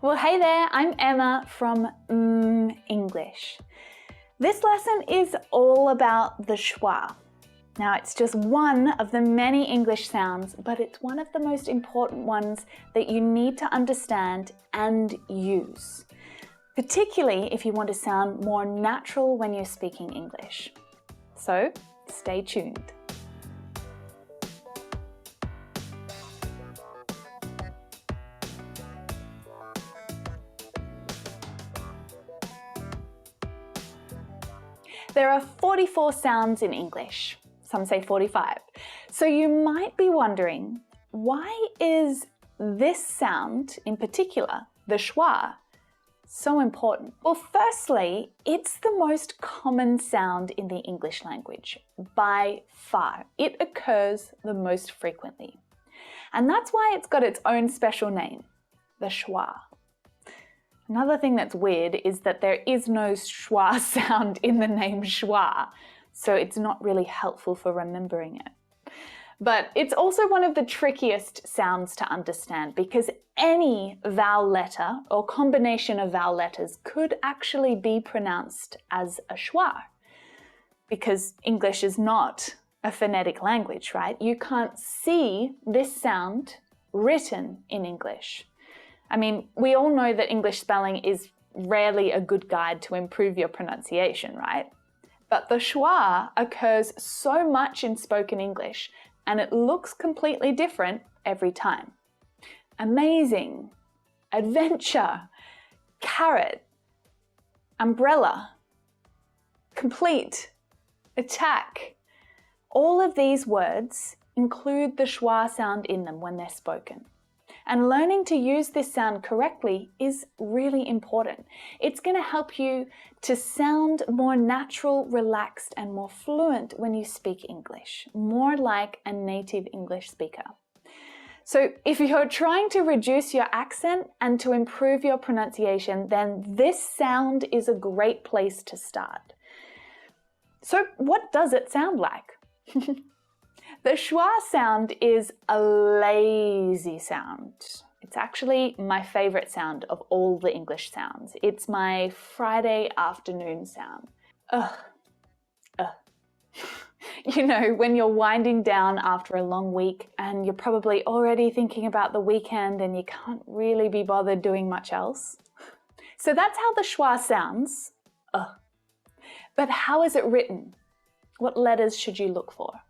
Well, hey there, I'm Emma from English. This lesson is all about the schwa. Now, it's just one of the many English sounds, but it's one of the most important ones that you need to understand and use, particularly if you want to sound more natural when you're speaking English. So, stay tuned. There are 44 sounds in English. Some say 45. So you might be wondering, why is this sound in particular, the schwa, so important? Well, firstly, it's the most common sound in the English language by far. It occurs the most frequently. And that's why it's got its own special name, the schwa. Another thing that's weird is that there is no schwa sound in the name schwa, so it's not really helpful for remembering it. But it's also one of the trickiest sounds to understand because any vowel letter or combination of vowel letters could actually be pronounced as a schwa. Because English is not a phonetic language, right? You can't see this sound written in English. I mean, we all know that English spelling is rarely a good guide to improve your pronunciation, right? But the schwa occurs so much in spoken English and it looks completely different every time. Amazing, adventure, carrot, umbrella, complete, attack. All of these words include the schwa sound in them when they're spoken. And learning to use this sound correctly is really important. It's going to help you to sound more natural, relaxed, and more fluent when you speak English, more like a native English speaker. So if you're trying to reduce your accent and to improve your pronunciation, then this sound is a great place to start. So what does it sound like? The schwa sound is a lazy sound. It's actually my favorite sound of all the English sounds. It's my Friday afternoon sound. Ugh. You know, when you're winding down after a long week and you're probably already thinking about the weekend and you can't really be bothered doing much else. So that's how the schwa sounds. Ugh. But how is it written? What letters should you look for?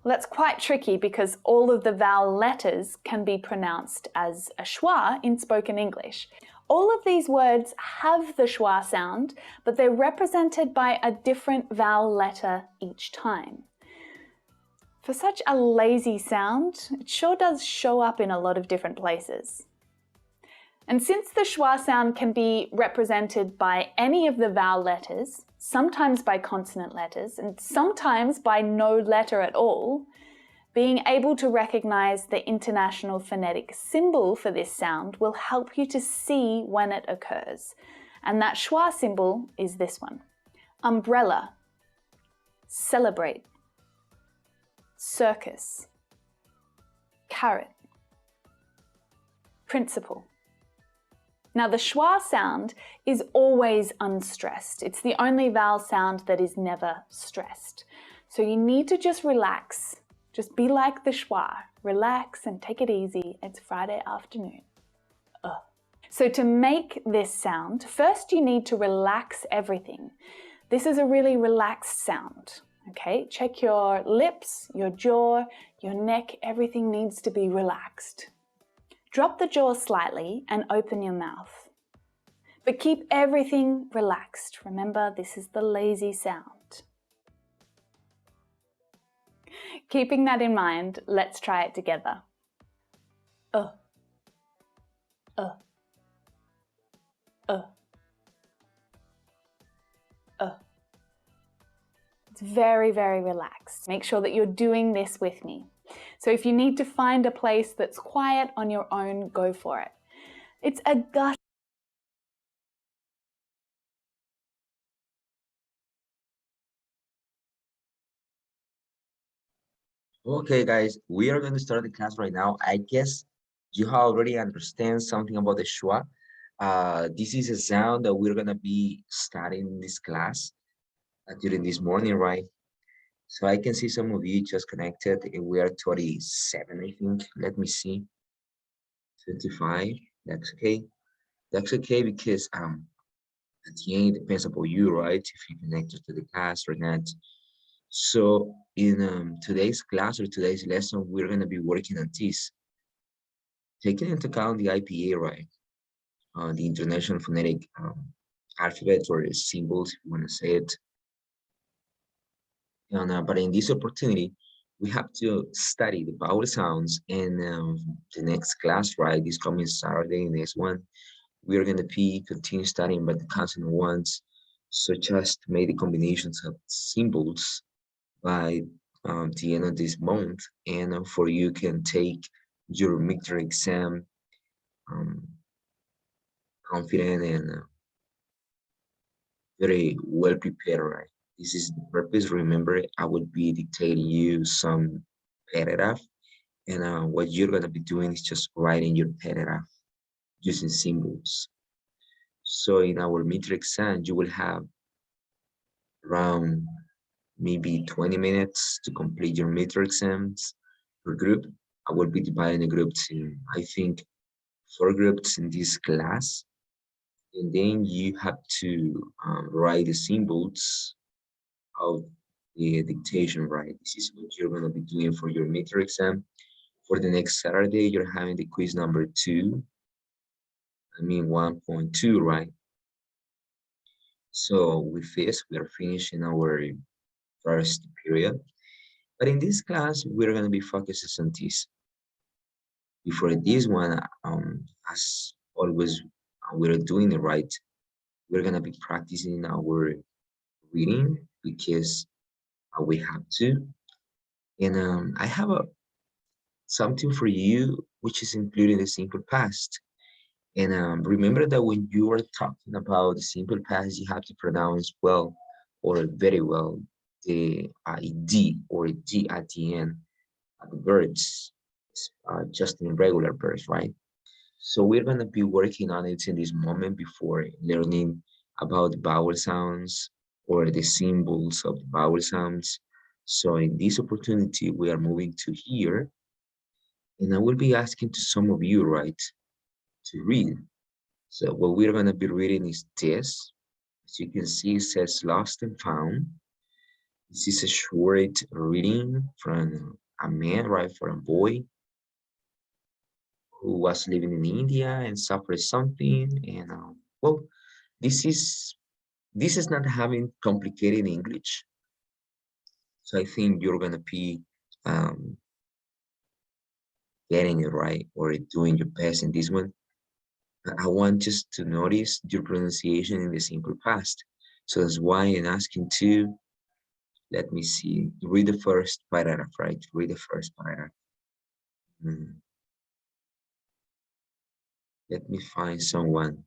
Well, that's quite tricky because all of the vowel letters can be pronounced as a schwa in spoken English. All of these words have the schwa sound, but they're represented by a different vowel letter each time. For such a lazy sound, it sure does show up in a lot of different places. And since the schwa sound can be represented by any of the vowel letters, sometimes by consonant letters, and sometimes by no letter at all, being able to recognize the international phonetic symbol for this sound will help you to see when it occurs. And that schwa symbol is this one. Umbrella, celebrate, circus, carrot, principle. Now the schwa sound is always unstressed. It's the only vowel sound that is never stressed. So you need to just relax. Just be like the schwa. Relax and take it easy. It's Friday afternoon. So to make this sound, first you need to relax everything. This is a really relaxed sound. Okay, check your lips, your jaw, your neck, everything needs to be relaxed. Drop the jaw slightly and open your mouth. But keep everything relaxed. Remember, this is the lazy sound. Keeping that in mind, let's try it together. It's very, very relaxed. Make sure that you're doing this with me. So if you need to find a place that's quiet on your own, go for it. It's a gut. Okay, guys, we are going to start the class right now. I guess You already understand something about the schwa. This is a sound that we're gonna be studying in this class during this morning, right? So I can see some of you just connected. We are 27, I think. Let me see. 25. That's okay. That's okay because at the end it depends upon you, right? If you connected to the class or not. So in today's class or today's lesson, we're gonna be working on this, taking into account the IPA, right? The International Phonetic Alphabet or symbols, if you want to say it. And, but in this opportunity, we have to study the vowel sounds. And the next class, right, this coming Saturday, next one, we're going to be continue studying about the consonant ones, such as to make the combinations of symbols by the end of this month. And for you can take your midterm exam um, confident and very well prepared, right? This is the purpose. Remember, I would be dictating you some paragraph, and what you're gonna be doing is just writing your paragraph using symbols. So in our midterm exam, you will have around maybe 20 minutes to complete your midterm exams per group. I will be dividing the groups in, I think, 4 groups in this class, and then you have to write the symbols of the dictation, right? This is what you're going to be doing for your midterm exam. For the next Saturday, you're having the quiz number 1.2, right? So with this, we are finishing our first period. But in this class, we're going to be focused on this. Before this one, as always, we're doing it right. We're going to be practicing our reading because we have to. And I have something for you, which is including the simple past. And remember that when you are talking about the simple past, you have to pronounce well or very well the D or D at the end of the verbs, just in regular verbs, right? So we're going to be working on it in this moment before learning about the vowel sounds or the symbols of the vowel sounds. So in this opportunity, we are moving to here, and I will be asking to some of you, right, to read. So what we're going to be reading is this. As you can see, it says lost and found. This is a short reading from a man, right, for a boy who was living in India and suffered something. And well, this is this is not having complicated English. So I think you're going to be um, getting it right or doing your best in this one. I want just to notice your pronunciation in the simple past. So that's why I'm asking to, let me see, read the first paragraph, right? Read the first paragraph. Hmm, let me find someone.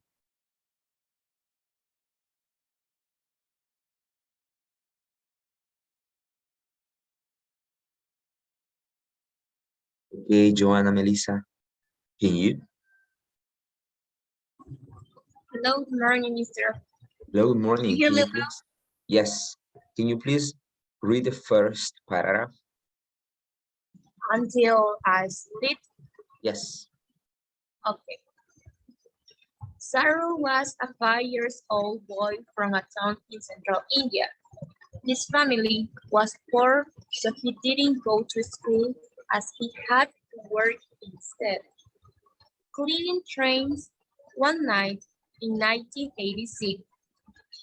Okay, Joanna, Melissa, can you? Hello, good morning, Mister. Hello, good Can you morning. hear Can me you please? Yes. Can you please read the first paragraph? until I sleep? Yes. Okay. Saru was a 5 years old boy from a town in central India. His family was poor, so he didn't go to school as he had to work instead. Cleaning trains one night in 1986,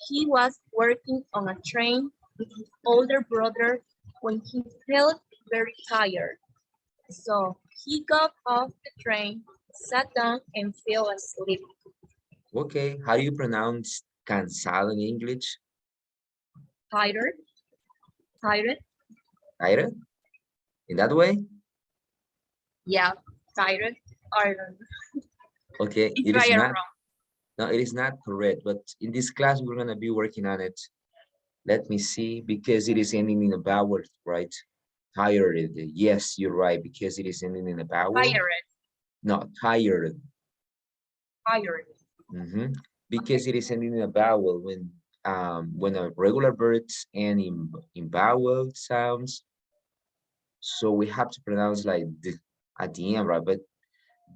he was working on a train with his older brother when he felt very tired. So he got off the train, sat down, and fell asleep. Okay. How do you pronounce cansado in English? Tired, tired, Tired? In that way? yeah, tired. I don't know. Okay. It's It right is or not. wrong. No, it is not correct. But in this class, we're gonna be working on it. Let me see, because it is ending in a vowel, right? Tired. Yes, you're right, because it is ending in a vowel. Tired. No, tired. Tired. Because it is ending in a vowel when a regular words end in vowel sounds. So we have to pronounce like the at the end, right? But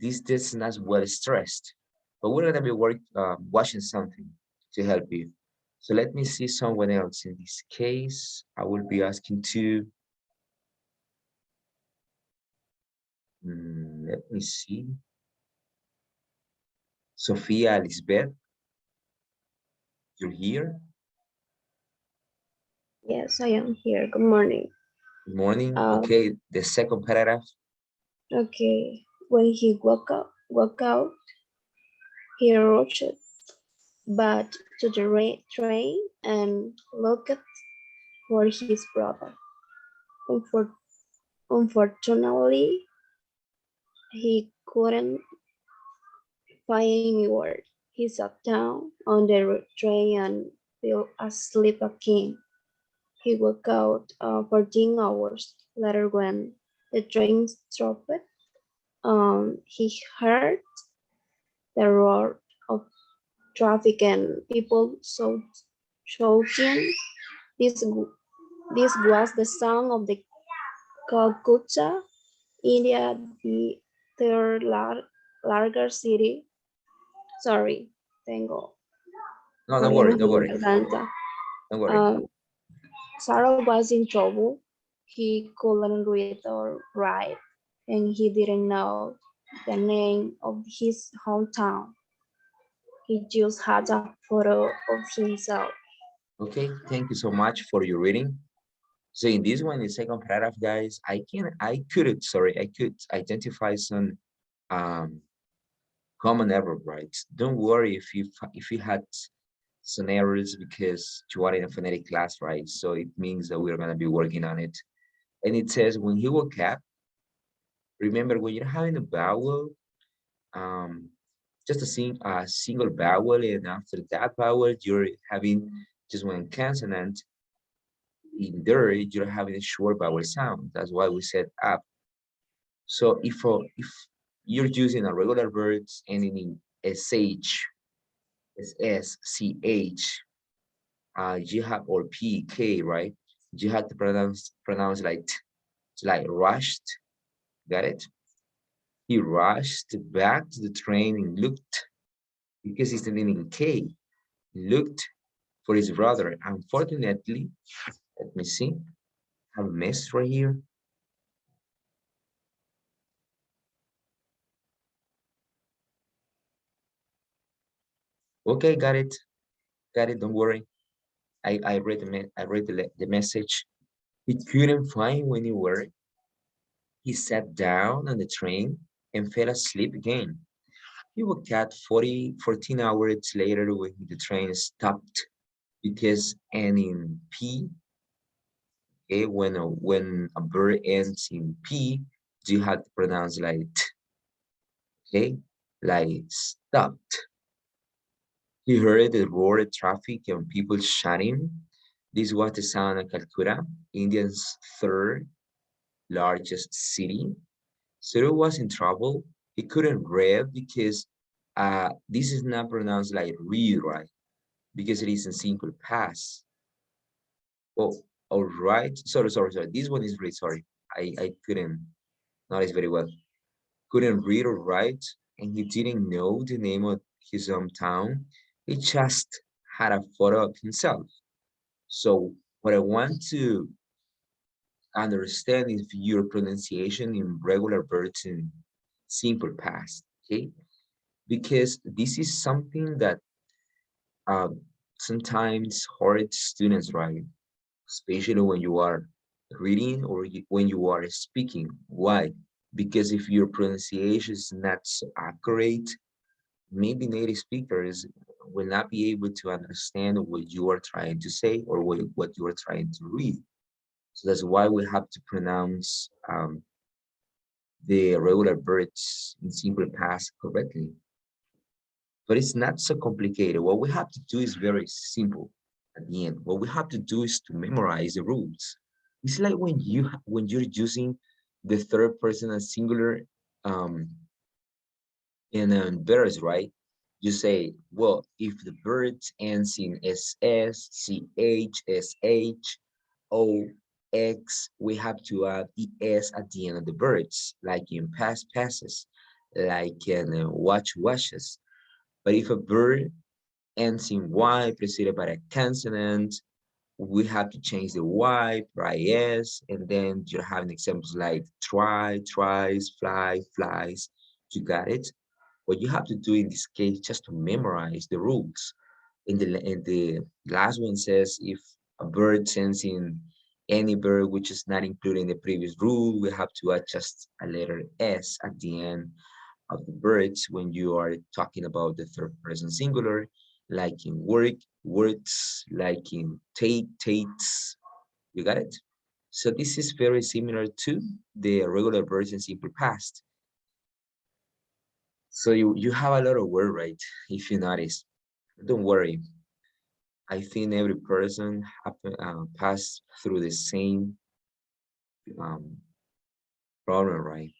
this is not well stressed. But we're gonna be watching something to help you. So let me see someone else. In this case, I will be asking to, let me see, Sophia Lisbeth, you're here. Yes, I am here. Good morning. Good morning. Um, Okay, the second paragraph. okay. When he woke out, he rushed back to the train and looked for his brother. Unfor Unfortunately, he couldn't find any word. He sat down on the train and fell asleep again. He woke out 14 hours later when the train stopped. He heard the roar of traffic and people shouting. This, this was the sound of the Calcutta, India, the third larger city. Sorry, tengo No, don't worry, problemas don't en mi worry, garganta. don't worry. Sarah was in trouble. He couldn't read or write, and he didn't know the name of his hometown. He just had a photo of himself. Okay, thank you so much for your reading. So in this one, the second paragraph, guys, I could identify some um common error, right? Don't worry if you had some errors because you are in a phonetic class, right? So it means that we're gonna be working on it. And it says when he woke up, remember when you're having a vowel, um, just a single vowel, and after that vowel, you're having just one consonant. In there, you're having a short vowel sound. That's why we said up. So if you're using a regular words ending in sh, sch, you have or pk, right? You have to pronounce like like rushed. Got it? He rushed back to the train and looked because he's ending in k. Looked for his brother. Unfortunately, let me see. I have a mess right here. Okay, got it. Got it. Don't worry. I read the message. He couldn't find anywhere. He sat down on the train and fell asleep again. He woke up 14 hours later when the train stopped because and in P, okay, when a verb ends in P, you have to pronounce like t, okay, like stopped. He heard the roar of traffic and people shouting. This was the sound of Calcutta, India's third largest city. Cyril was in trouble. He couldn't read because this is not pronounced like read, right? Because it is in simple past. Oh, all right. Sorry. This one is really sorry. I couldn't notice very well. Couldn't read or write, and he didn't know the name of his hometown. He just had a photo of himself. So what I want to understand is your pronunciation in regular verbs in simple past, okay? Because this is something that um, sometimes hurts students, right? Especially when you are reading or when you are speaking. Why? Because if your pronunciation is not so accurate, maybe native speakers will not be able to understand what you are trying to say or what you are trying to read. So that's why we have to pronounce the regular verbs in simple past correctly. But it's not so complicated. What we have to do is very simple at the end. What we have to do is to memorize the rules. It's like when you're using the third person as singular um, And birds, right? You say, well, if the bird ends in SS, CH, SH, O, X, we have to add ES at the end of the birds, like in past passes, like in watch washes. But if a bird ends in Y preceded by a consonant, we have to change the Y for IS, and then you're having examples like try, tries, fly, flies. You got it? What you have to do in this case just to memorize the rules. In the last one says if a bird sends in any bird which is not included in the previous rule, we have to adjust a letter S at the end of the birds when you are talking about the third person singular, like in work, works, like in take, takes. You got it? So this is very similar to the regular verbs in simple past. So you have a lot of word, right? If you notice, don't worry. I think every person pass through the same um, problem, right?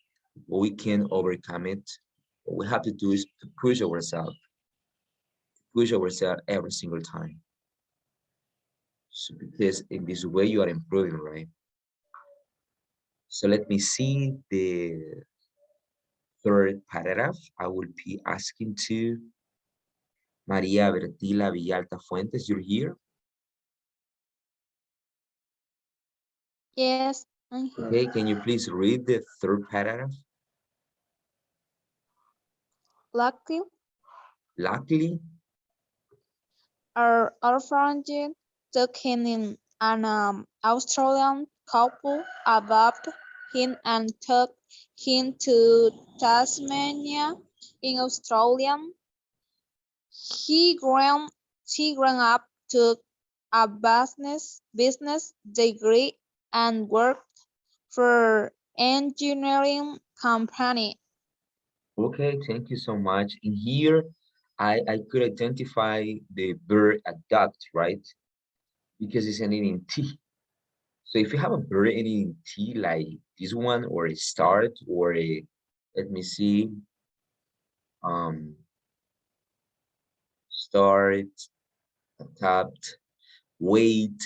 We can overcome it. What we have to do is to push ourselves every single time. So because in this way you are improving, right? So let me see the third paragraph. I will be asking to Maria Bertila Villalta Fuentes. You're here. Yes, I'm here. Okay, can you please read the third paragraph? Luckily, Luckily, our friend took him in an Australian couple adopted him and took him to Tasmania in Australia. He grew, he grew up, took a business degree and worked for engineering company. okay, thank you so much. In here, I could identify the verb adopt, right? Because it's ending in T. So if you have a verb ending in T, like this one, or a start, or a, let me see, um, start, adopt, wait,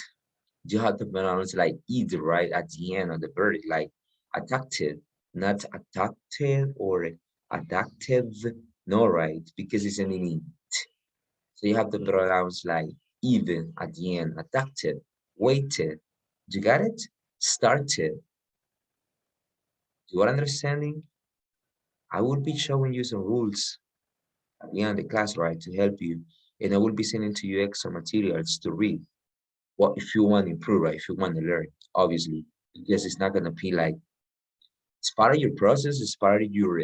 you have to pronounce like either, right? At the end of the verb, like adducted, not adducted or adductive. No, right? Because it's ending in so you have to pronounce like even at the end, adducted, waited. You got it? Started. You are understanding? I will be showing you some rules at the end of the class, right, to help you. And I will be sending to you extra materials to read. Well, if you want to improve, right? If you want to learn, obviously, because it's not gonna be like it's part of your process, it's part of your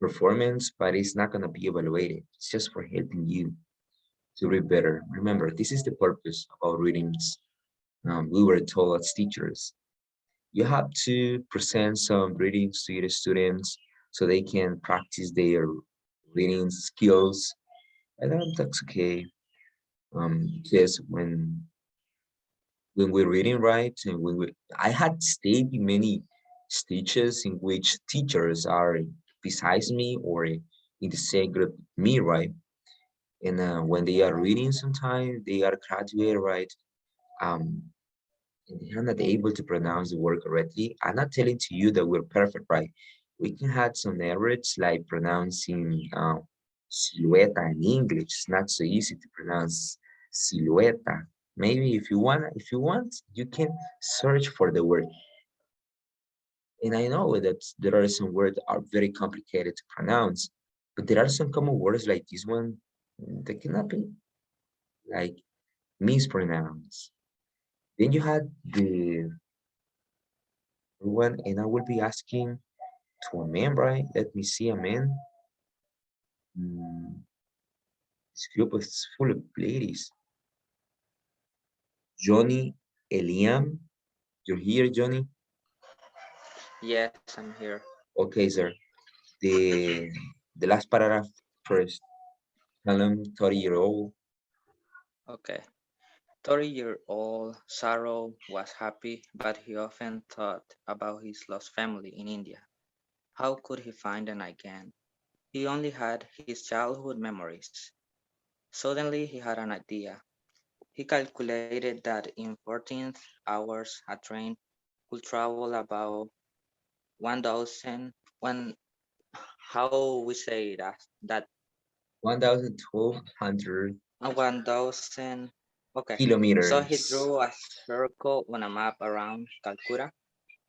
performance, but it's not gonna be evaluated. It's just for helping you to read better. Remember, this is the purpose of our readings. We were told as teachers, you have to present some readings to your students so they can practice their reading skills. And that's okay. Because when we're reading right and when we I had stayed in many stages in which teachers are besides me or in the same group me, right? And when they are reading sometimes they are graduated, right? Um and they are not able to pronounce the word correctly. I'm not telling to you that we're perfect, right? We can have some errors like pronouncing silueta in English. It's not so easy to pronounce silueta. Maybe if you want, you can search for the word. And I know that there are some words that are very complicated to pronounce, but there are some common words like this one that cannot be like mispronounced. Then you had the one, and I will be asking to a man, right? Let me see a man. Mm, this group is full of ladies. Johnny Eliam, you're here, Johnny? Yes, I'm here. Okay, sir. The the last paragraph first. Tell him 30-year-old. Okay. 30-year-old Sarro was happy, but he often thought about his lost family in India. How could he find them again? He only had his childhood memories. Suddenly he had an idea. He calculated that in 14 hours a train could travel about 1,000, how we say that 1,200 1,000. Okay, so he kilometers. drew a circle on a map around Calcutta,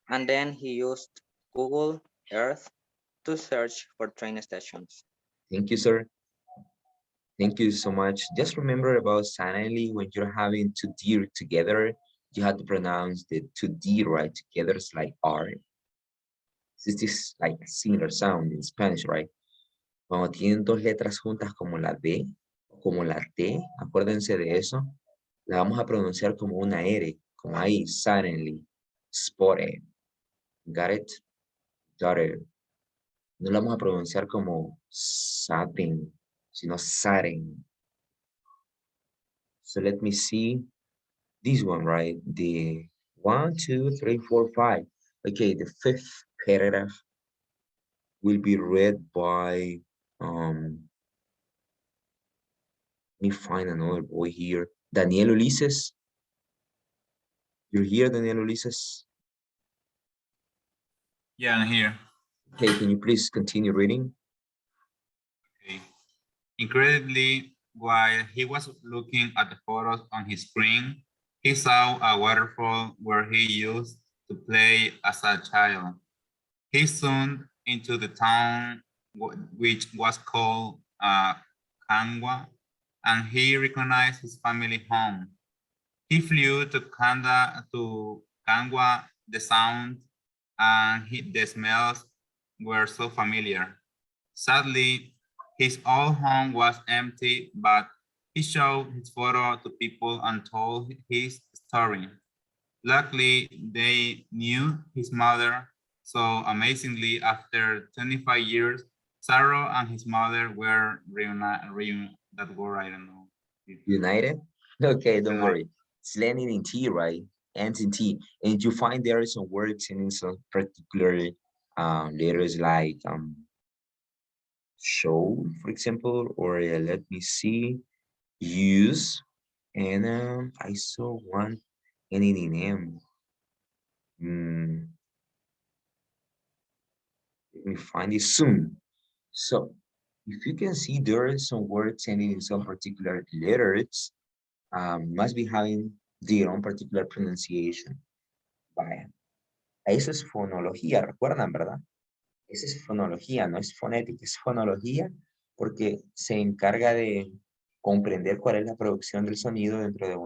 and then he used Google Earth to search for train stations. Thank you, sir. Thank you so much. Just remember about silently when you're having two D together, you have to pronounce the two D right together. It's like R. This is like a similar sound in Spanish, right? Cuando tienen dos letras juntas como la D o como la T, acuérdense de eso, la vamos a pronunciar como una R, como ahí, suddenly, spotted, got it, daughter. No la vamos a pronunciar como satin, sino satin. So let me see this one, right? The 1, 2, 3, 4, 5. Okay, the fifth paragraph will be read by let me find another boy here. Daniel Ulises. You're here, Daniel Ulises. Yeah, I'm here. Okay, can you please continue reading? Okay. Incredibly, while he was looking at the photos on his screen, he saw a waterfall where he used to play as a child. He zoomed into the town, which was called Kangwa, and he recognized his family home. He flew to Kangwa, the sound and the smells were so familiar. Sadly, his old home was empty, but he showed his photo to people and told his story. Luckily, they knew his mother, so amazingly, after 25 years, Sarah and his mother were reunited. That word, I don't know. United? Okay, don't worry. It's landing in T, right? Ends in T. And you find there are some words in some particular letters like show, for example, or let me see, use, and I saw one ending in M. Let me find it soon. So if you can see there are some words ending in some particular letters, must be having their own particular pronunciation. Vaya. Eso es fonología, recuerdan, ¿verdad? Esa es fonología, no es fonética, es fonología porque se encarga de comprender cuál es la producción del sonido dentro de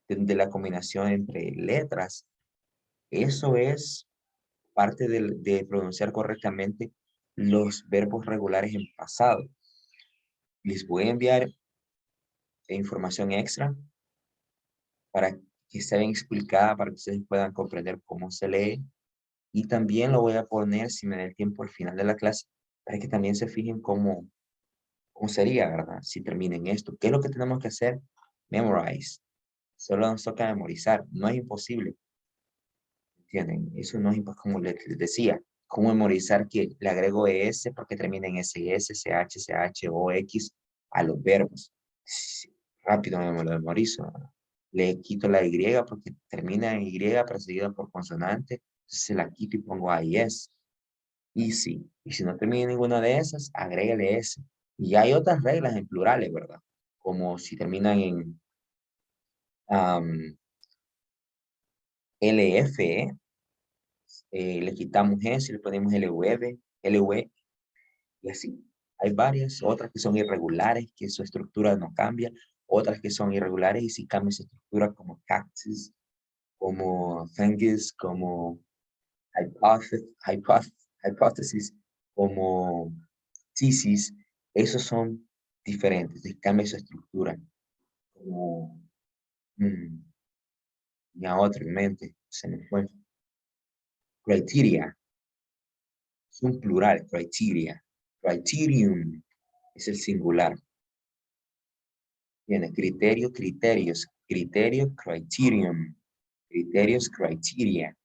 de la combinación entre letras. Eso es parte de pronunciar correctamente los verbos regulares en pasado. Les voy a enviar información extra para que esté bien explicada, para que ustedes puedan comprender cómo se lee. Y también lo voy a poner, si me da el tiempo, al final de la clase, para que también se fijen cómo sería, ¿verdad? Si terminen esto. ¿Qué es lo que tenemos que hacer? Memorize. Solo nos toca memorizar. No es imposible. ¿Entienden? Eso no es imposible, como les decía. ¿Cómo memorizar que le agrego ES porque termina en SS, CH, CH o X a los verbos? Sí, rápido me lo memorizo. Le quito la Y porque termina en Y precedida por consonante. Entonces se la quito y pongo AIS. Easy. Y si no termina ninguna de esas, agrégale S. Y hay otras reglas en plurales, ¿verdad? Como si terminan en LFE, le quitamos S y le ponemos LV, LV, y así. Hay varias, otras que son irregulares, que su estructura no cambia, otras que son irregulares y si cambia su estructura como cactus, como fungus, como hypothesis, como thesis, esos son diferentes, les cambia su estructura. Como, ya otro en mente, se me fue. Criteria, es un plural, criteria. Criterium es el singular. Tiene criterio, criterios, criterio, criterium, criterios, criteria.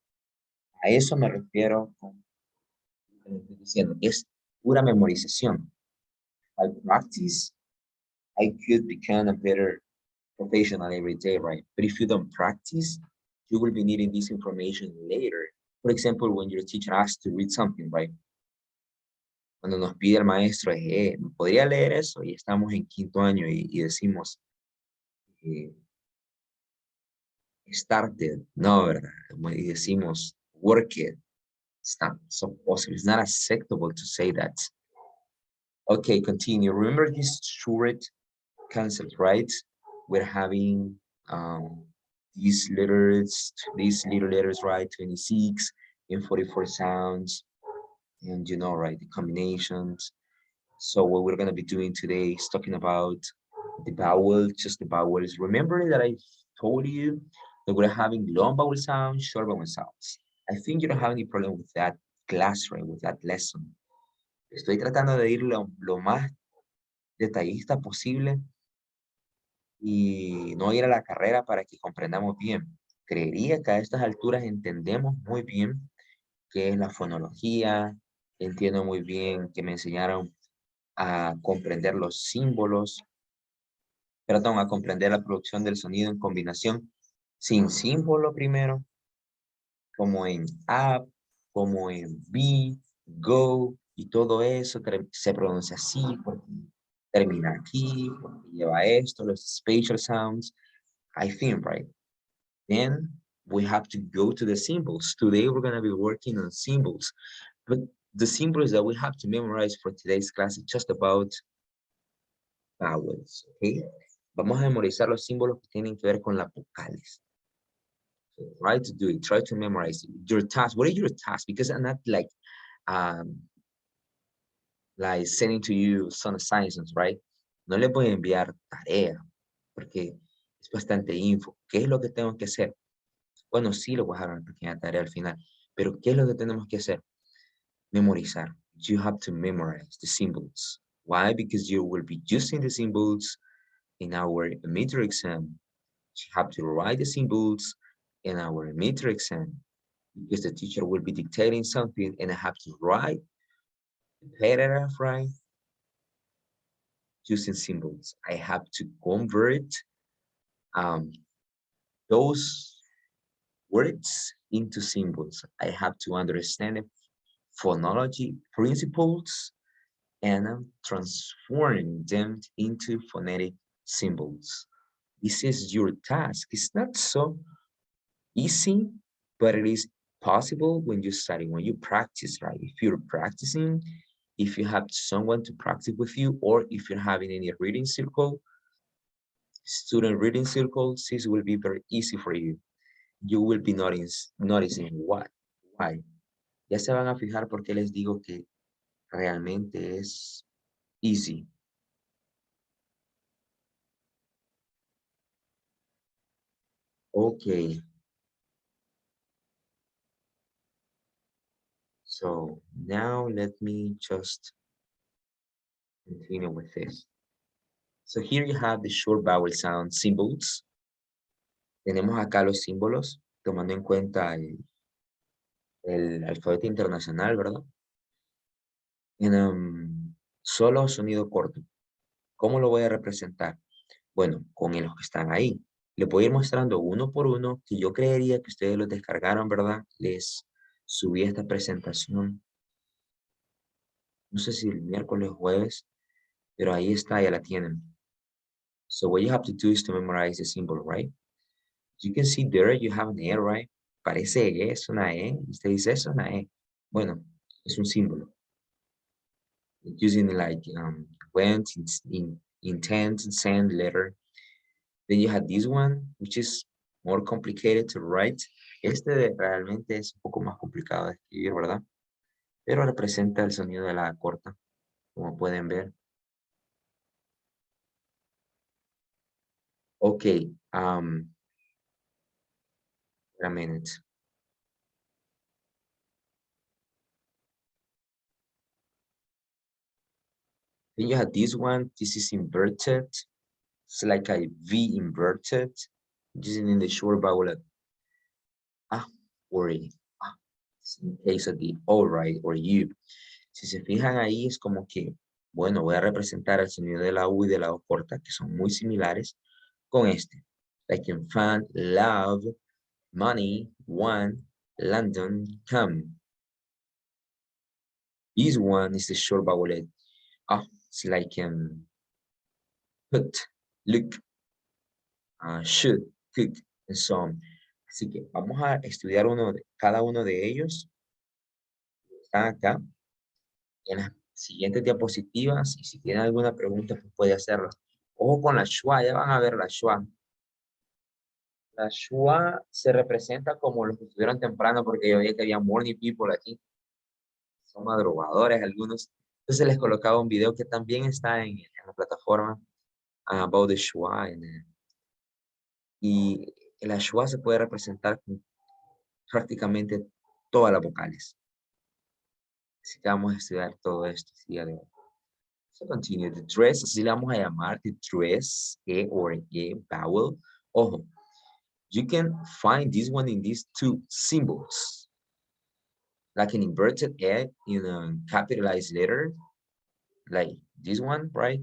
A eso me refiero con lo que estoy diciendo, es pura memorización. by practice, I could become a better professional every day, right? But if you don't practice, you will be needing this information later. For example, when your teacher asks to read something, right? Cuando nos pide el maestro, ¿podría leer eso? Y estamos en quinto año y decimos, eh, started, no, ¿verdad? Y decimos, work it. It's not so possible. It's not acceptable to say that. Okay, continue. Remember this short concept, right? We're having these little letters, right? 26 and 44 sounds. And you know, right, the combinations. So what we're gonna be doing today is talking about the vowels, just the vowels. Remember that I told you that we're having long vowel sounds, short vowel sounds. I think you don't have any problem with that class, right, with that lesson. Estoy tratando de ir lo más detallista posible y no ir a la carrera para que comprendamos bien. Creería que a estas alturas entendemos muy bien qué es la fonología, entiendo muy bien que me enseñaron a comprender los símbolos, perdón, a comprender la producción del sonido en combinación sin símbolo primero, como en up, como en be, go, y todo eso se pronuncia así, porque termina aquí, porque lleva esto, los spatial sounds, I think, right? Then we have to go to the symbols. Today we're going to be working on symbols, but the symbols that we have to memorize for today's class is just about vowels, okay? Vamos a memorizar los símbolos que tienen que ver con las vocales. So try to do it, try to memorize it. Your task, what is your task? Because I'm not like sending to you some assignments, right? No les voy a enviar tarea, porque es bastante info. ¿Qué es lo que tengo que hacer? Bueno, sí, lo voy a dejar una pequeña tarea al final, pero ¿qué es lo que tenemos que hacer? Memorizar. You have to memorize the symbols. Why? Because you will be using the symbols in our midterm exam. You have to write the symbols in our midterm exam because the teacher will be dictating something and I have to write the paragraph, right? Using symbols. I have to convert those words into symbols. I have to understand phonology principles and transform them into phonetic symbols. This is your task. It's not so easy, but it is possible when you study, when you practice, right? If you're practicing, if you have someone to practice with you, or if you're having any reading circle, student reading circles, this will be very easy for you. You will be noticing what, why. Ya se van a fijar por qué les digo que realmente es easy. Okay. So now let me just continue with this. So here you have the short vowel sound symbols. Tenemos acá los símbolos, tomando en cuenta el alfabeto internacional, ¿verdad? En solo sonido corto. ¿Cómo lo voy a representar? Bueno, con los que están ahí. Le voy a ir mostrando uno por uno, que yo creería que ustedes los descargaron, ¿verdad? Les subí esta presentación, no sé si el miércoles o jueves, pero ahí está, ya la tienen. So what you have to do is to memorize the symbol, right? You can see there you have an E, right? Parece que es una E. Usted dice, eso es una E. Bueno, es un símbolo. Using like went, intent, send, letter. Then you have this one, which is more complicated to write. Realmente es un poco más complicado de escribir, ¿verdad? Pero representa el sonido de la corta, como pueden ver. Okay, a minute. Then you have this one, this is inverted. It's like a V inverted, using in the short vowel or in case of the all right or you. Si se fijan ahí es como que Bueno, voy a representar el sonido de la U y de la O corta, que son muy similares, con este. Like in fun, love, money, want, London, come. This one is the short vowel. It's like put, look, should, could, and so on. Así que vamos a estudiar cada uno de ellos. Están acá en las siguientes diapositivas y si tienen alguna pregunta pues puede hacerla. Ojo con la schwa, ya van a ver la schwa. La schwa se representa como los que estuvieron temprano porque yo veía que había morning people aquí. Son madrugadores algunos. Entonces les colocaba un video que también está en la plataforma about the schwa. Y la schwa se puede representar con prácticamente todas las vocales. Así que vamos a estudiar todo esto el día de hoy. So continue. The dress, así le vamos a llamar, the dress, or vowel. Ojo, you can find this one in these two symbols. Like an inverted E in a capitalized letter. Like this one, right?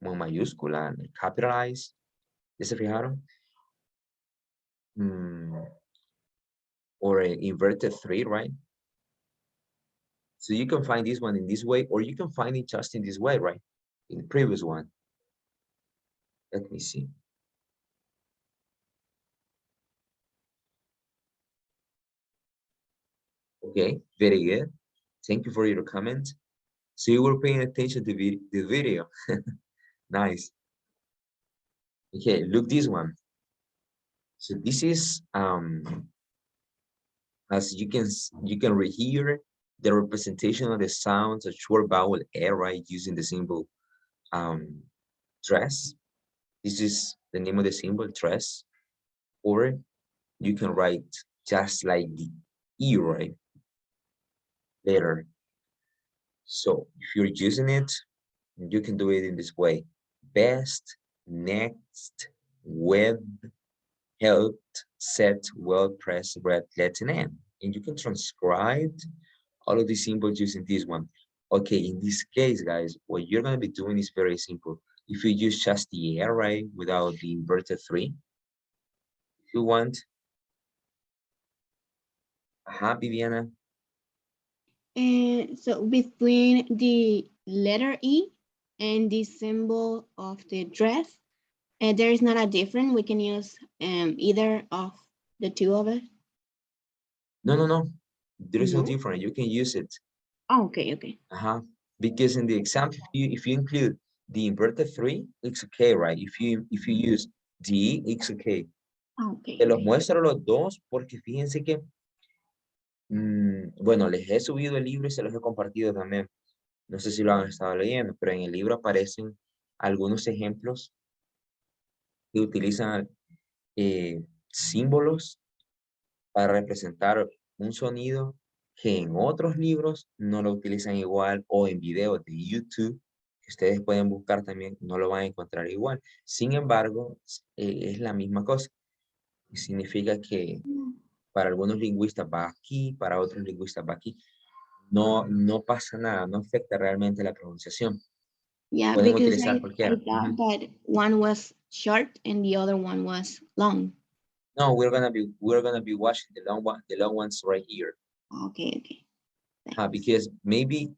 Con mayúscula, capitalized. ¿Ya se fijaron? Or an inverted 3, right? So you can find this one in this way, or you can find it just in this way, right? In the previous one. Let me see. Okay, very good. Thank you for your comment. So you were paying attention to the video. Nice. Okay, look this one. So this is as you can read here the representation of the sounds of short vowel A, right, using the symbol dress. This is the name of the symbol, dress. Or you can write just like the E, right, later. So if you're using it, you can do it in this way: best, next, web, helped, set, well, press, read, let, and end. And you can transcribe all of these symbols using this one. Okay, in this case, guys, what you're gonna be doing is very simple. If you use just the array without the inverted 3, if you want, Viviana. So between the letter E and the symbol of the dress, there is not a difference. We can use either of the two of it. No. There is no No? difference. You can use it. Oh, okay. Because in the example, if you include the inverted 3, it's okay, right? If you use D, it's okay. Okay. Te los muestro los dos porque fíjense que, bueno, les he subido el libro y se los he compartido también. No sé si lo han estado leyendo, pero en el libro aparecen algunos ejemplos que utilizan símbolos para representar un sonido que en otros libros no lo utilizan igual, o en videos de YouTube que ustedes pueden buscar también no lo van a encontrar igual. Sin embargo, es la misma cosa. Y significa que para algunos lingüistas va aquí, para otros lingüistas va aquí. No pasa nada, no afecta realmente la pronunciación. Yeah, Pueden because utilizar I cualquiera. thought that one was short and the other one was long. No, we're gonna be watching the long ones right here. Okay. Because maybe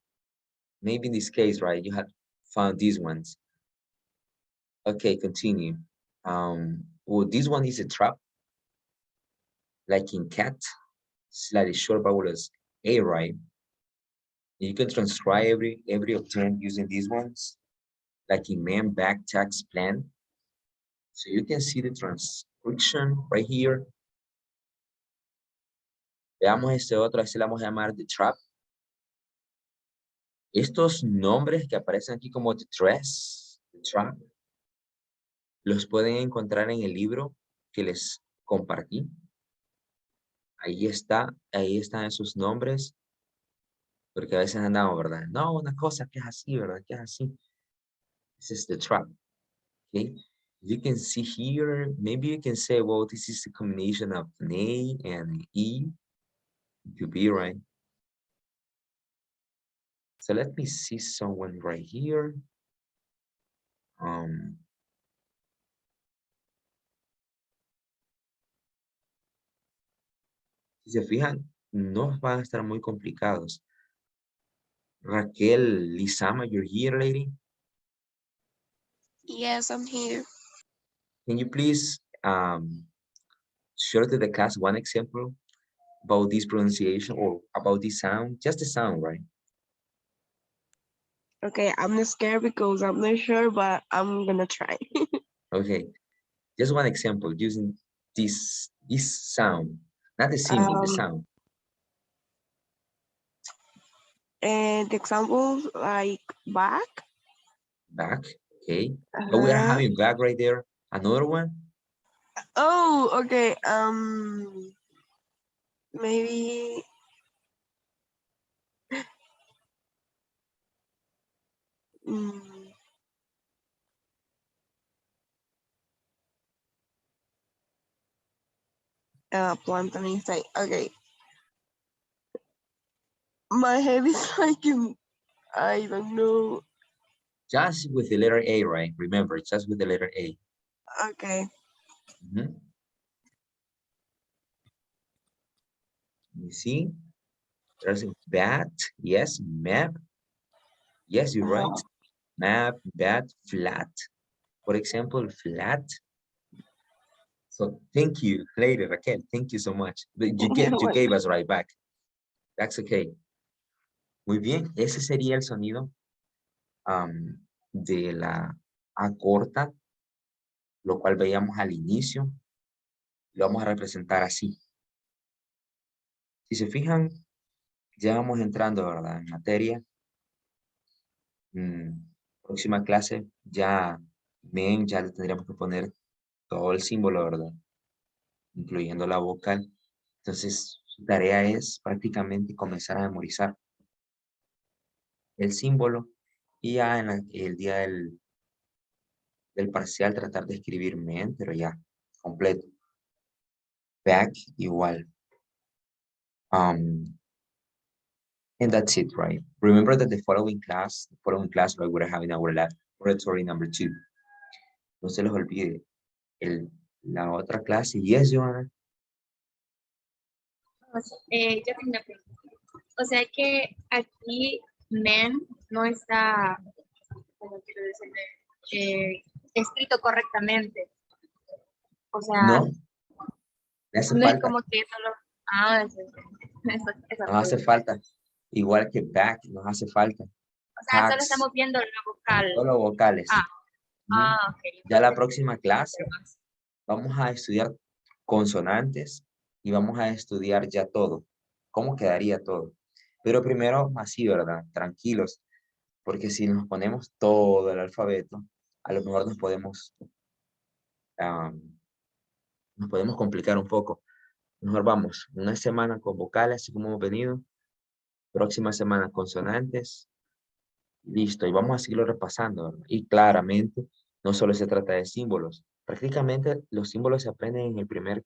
in this case, right, you had found these ones. Okay, continue. Well, this one is a trap, like in cat, slightly short vowel as A, right? You can transcribe every obtained using these ones, like in man, back, tax, plan. So you can see the transcription right here. Veamos este otro, así le vamos a llamar the trap. Estos nombres que aparecen aquí como the dress, the trap, los pueden encontrar en el libro que les compartí. Ahí están esos nombres, porque a veces andamos, ¿verdad? No, una cosa que es así, ¿verdad? Que es así. This is the trap, okay? You can see here, maybe you can say, well, this is the combination of an A and an E. It could be, right? So let me see someone right here. Si se fijan, no van a estar muy complicados. Raquel Lizama, you're here, lady. Yes, I'm here. Can you please share to the class one example about this pronunciation or about this sound? Just the sound, right? Okay, I'm not scared because I'm not sure, but I'm gonna try. Okay, just one example using this sound, not the symbol, the sound. And the examples like back. Back, okay. But we are having back right there. Another one. Oh, okay. Maybe. Mm, plantain inside. Okay. My head is like I don't know. Just with the letter A, right? Remember, just with the letter A. Okay. You see, there's a bat. Yes, map. Yes, you're right. Map, bat, flat. For example, flat. So thank you, lady Raquel. Thank you so much. But you gave us right back. That's okay. Muy bien, ese sería el sonido de la A corta, lo cual veíamos al inicio. Lo vamos a representar así. Si se fijan, ya vamos entrando, ¿verdad? En materia. Próxima clase, ya le tendríamos que poner todo el símbolo, ¿verdad? Incluyendo la vocal. Entonces, su tarea es prácticamente comenzar a memorizar el símbolo y ya en el día del parcial tratar de escribir men, pero ya, completo. Back, igual. And that's it, right? Remember that the following class, right, we're having our laboratory number 2. No se les olvide la otra clase. Yes, Johanna. Yo tengo una pregunta. O sea que aquí men no está, como quiero decirle, escrito correctamente. O sea, No, le hace no falta. es como que solo... Ah, Nos hace falta. Igual que back, nos hace falta. O sea, solo Hacks, estamos viendo la vocal. solo vocales. Ok. Ya la próxima clase vamos a estudiar consonantes y vamos a estudiar ya todo. ¿Cómo quedaría todo? Pero primero así, ¿verdad? Tranquilos, porque si nos ponemos todo el alfabeto, a lo mejor nos podemos complicar un poco. Mejor vamos, una semana con vocales, así como hemos venido. Próxima semana consonantes. Listo, y vamos a seguirlo repasando, ¿verdad? Y claramente, no solo se trata de símbolos. Prácticamente los símbolos se aprenden en el primer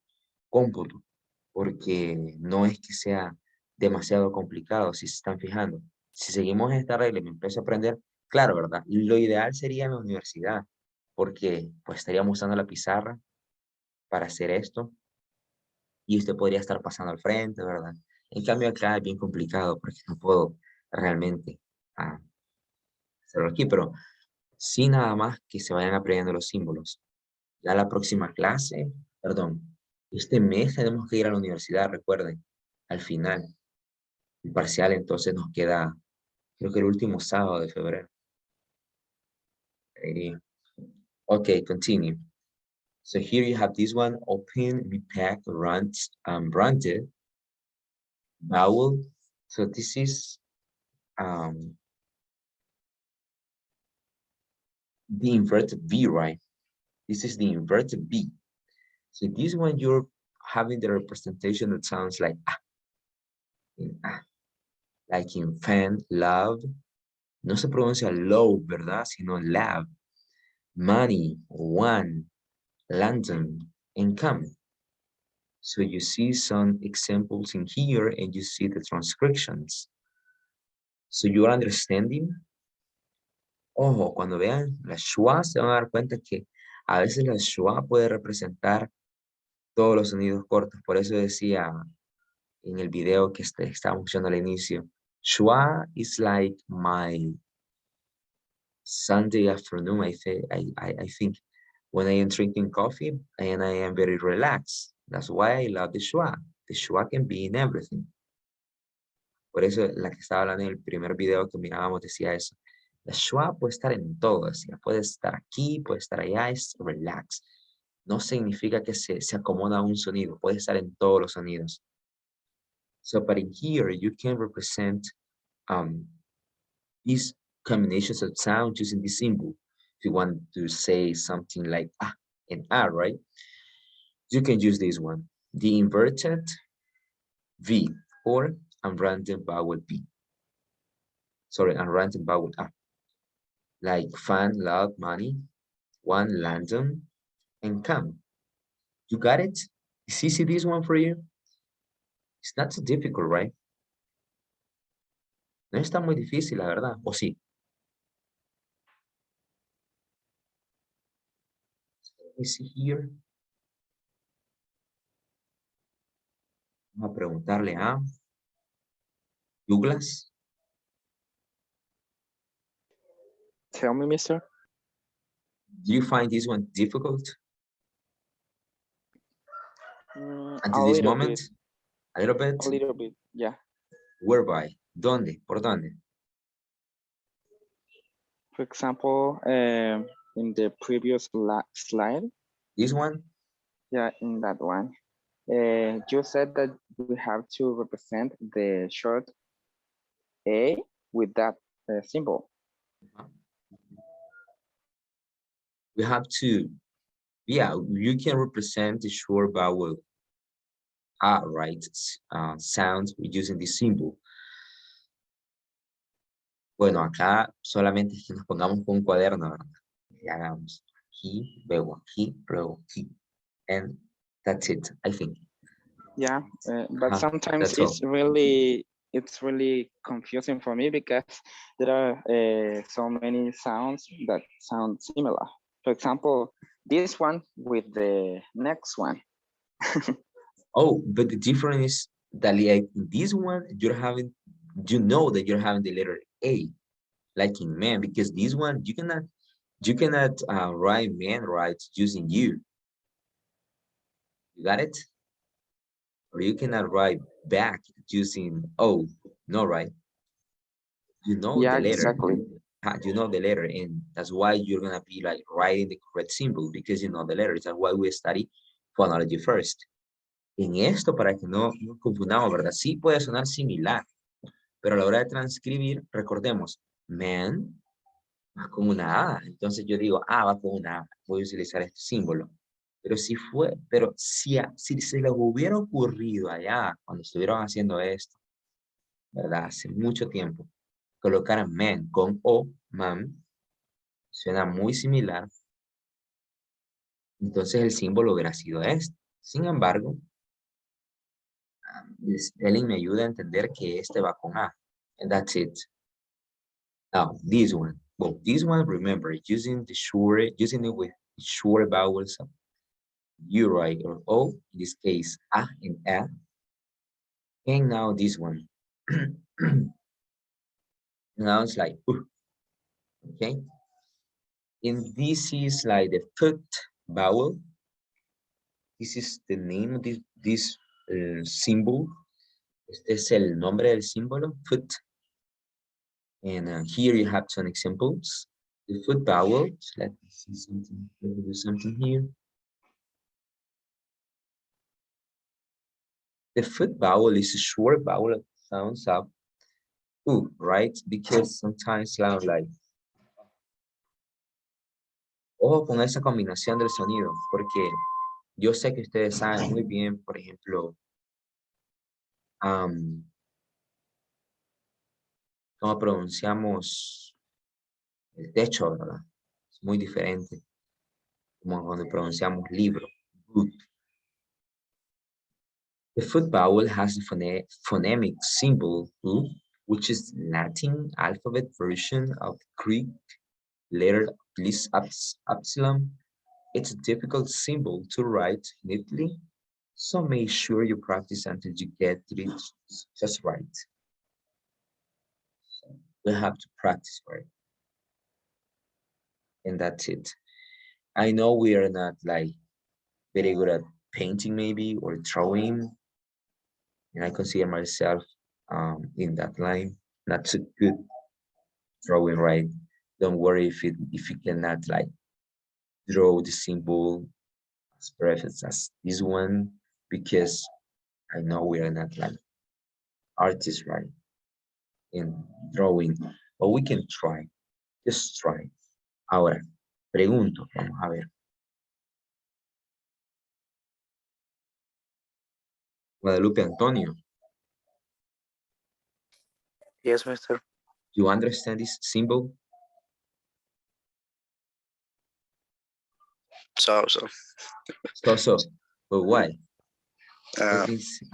cómputo, porque no es que sea demasiado complicado, si se están fijando. Si seguimos esta regla y me empiezo a aprender, claro, ¿verdad? Lo ideal sería en la universidad, porque pues estaríamos usando la pizarra para hacer esto, y usted podría estar pasando al frente, ¿verdad? En cambio acá es bien complicado, porque no puedo realmente hacerlo aquí, pero sí nada más que se vayan aprendiendo los símbolos. Ya la próxima clase, perdón, este mes tenemos que ir a la universidad, recuerden, al final. El parcial entonces nos queda, creo que el último sábado de febrero. Okay, continue. So here you have this one, open, repack, branded, vowel. So this is the inverted V, right? This is the inverted V. So this one you're having the representation that sounds like like in fan, love. No se pronuncia love, ¿verdad? Sino love. Money, one, London, and come. So you see some examples in here and you see the transcriptions. So you're understanding. Ojo, cuando vean la schwa se van a dar cuenta que a veces la schwa puede representar todos los sonidos cortos. Por eso decía en el video que estábamos usando al inicio, schwa is like my Sunday afternoon. I think when I am drinking coffee and I am very relaxed. That's why I love the schwa. The schwa can be in everything. Por eso la que estaba hablando en el primer video que mirábamos decía eso. La schwa puede estar en todo, decía, puede estar aquí, puede estar allá, es relax. No significa que se acomoda a un sonido, puede estar en todos los sonidos. So, but in here, you can represent these combinations of sound using this symbol. If you want to say something like ah and ah, right? You can use this one, the inverted V or unrounded vowel B. Sorry, unrounded vowel A. Like fun, love, money, one, London, and come. You got it? Is easy this one for you? It's not too difficult, right? No está muy difícil, la verdad, ¿o sí? Let me see here. Vamos a preguntarle a Douglas. Tell me, mister. Do you find this one difficult until A this little moment? bit. A little bit? A little bit, yeah. Whereby? ¿Dónde? ¿Por dónde? For example, in the previous slide, This one? yeah, in that one, you said that we have to represent the short A with that symbol. We have to, yeah, you can represent the short vowel A, right? Sound using this symbol. Bueno, acá solamente es que nos pongamos con un cuaderno, ¿verdad? Y hagamos aquí, luego aquí, and that's it, I think. Yeah, but sometimes that's all. it's really confusing for me because there are so many sounds that sound similar. For example, this one with the next one. Oh, but the difference is that like in this one, you're having, you know that you're having the letter A, like in man, because this one, you cannot write man right using you. You got it? Or you cannot write back using O, no, right? You know Yeah, the letter. exactly. You know the letter, and that's why you're gonna be like writing the correct symbol because you know the letters. That's why we study phonology first. En esto, para que no nos confundamos, ¿verdad? Sí puede sonar similar, pero a la hora de transcribir, recordemos, man va con una A. Entonces yo digo, va con una A. Voy a utilizar este símbolo. Pero si se les hubiera ocurrido allá, cuando estuvieron haciendo esto, ¿verdad? Hace mucho tiempo, colocar man con O, man, suena muy similar. Entonces el símbolo hubiera sido este. Sin embargo, el spelling me ayuda a entender que este va con A. And that's it. Now, this one. Well, this one, remember, using it with short vowels of U, right, or O, in this case, A and A. And now this one. Now it's like, okay? And this is like the foot vowel. This is the name of this symbol. Este es el nombre del símbolo, foot. And here you have some examples. The foot vowel. So let me see something. Let me do something here. The foot vowel is a short vowel that sounds up. Right? Because sometimes sound like. Ojo con esa combinación del sonido, porque yo sé que ustedes saben muy bien, por ejemplo, cómo pronunciamos el techo, ¿verdad? Es muy diferente como cuando pronunciamos libro, book. The foot vowel has the phonemic symbol U which is Latin alphabet version of Greek letter epsilon. It's a difficult symbol to write neatly, so make sure you practice until you get it just right. We have to practice for it, and that's it. I know we are not like very good at painting maybe or drawing, and I consider myself in that line not so good drawing, right? Don't worry if you cannot like draw the symbol as perfect as this one, because I know we are not like artists, right? In drawing, but we can try. Just try. Ahora, pregunto, vamos a ver. Guadalupe Antonio, Yes, mister. you understand this symbol? So, So, but why? uh, Let me see.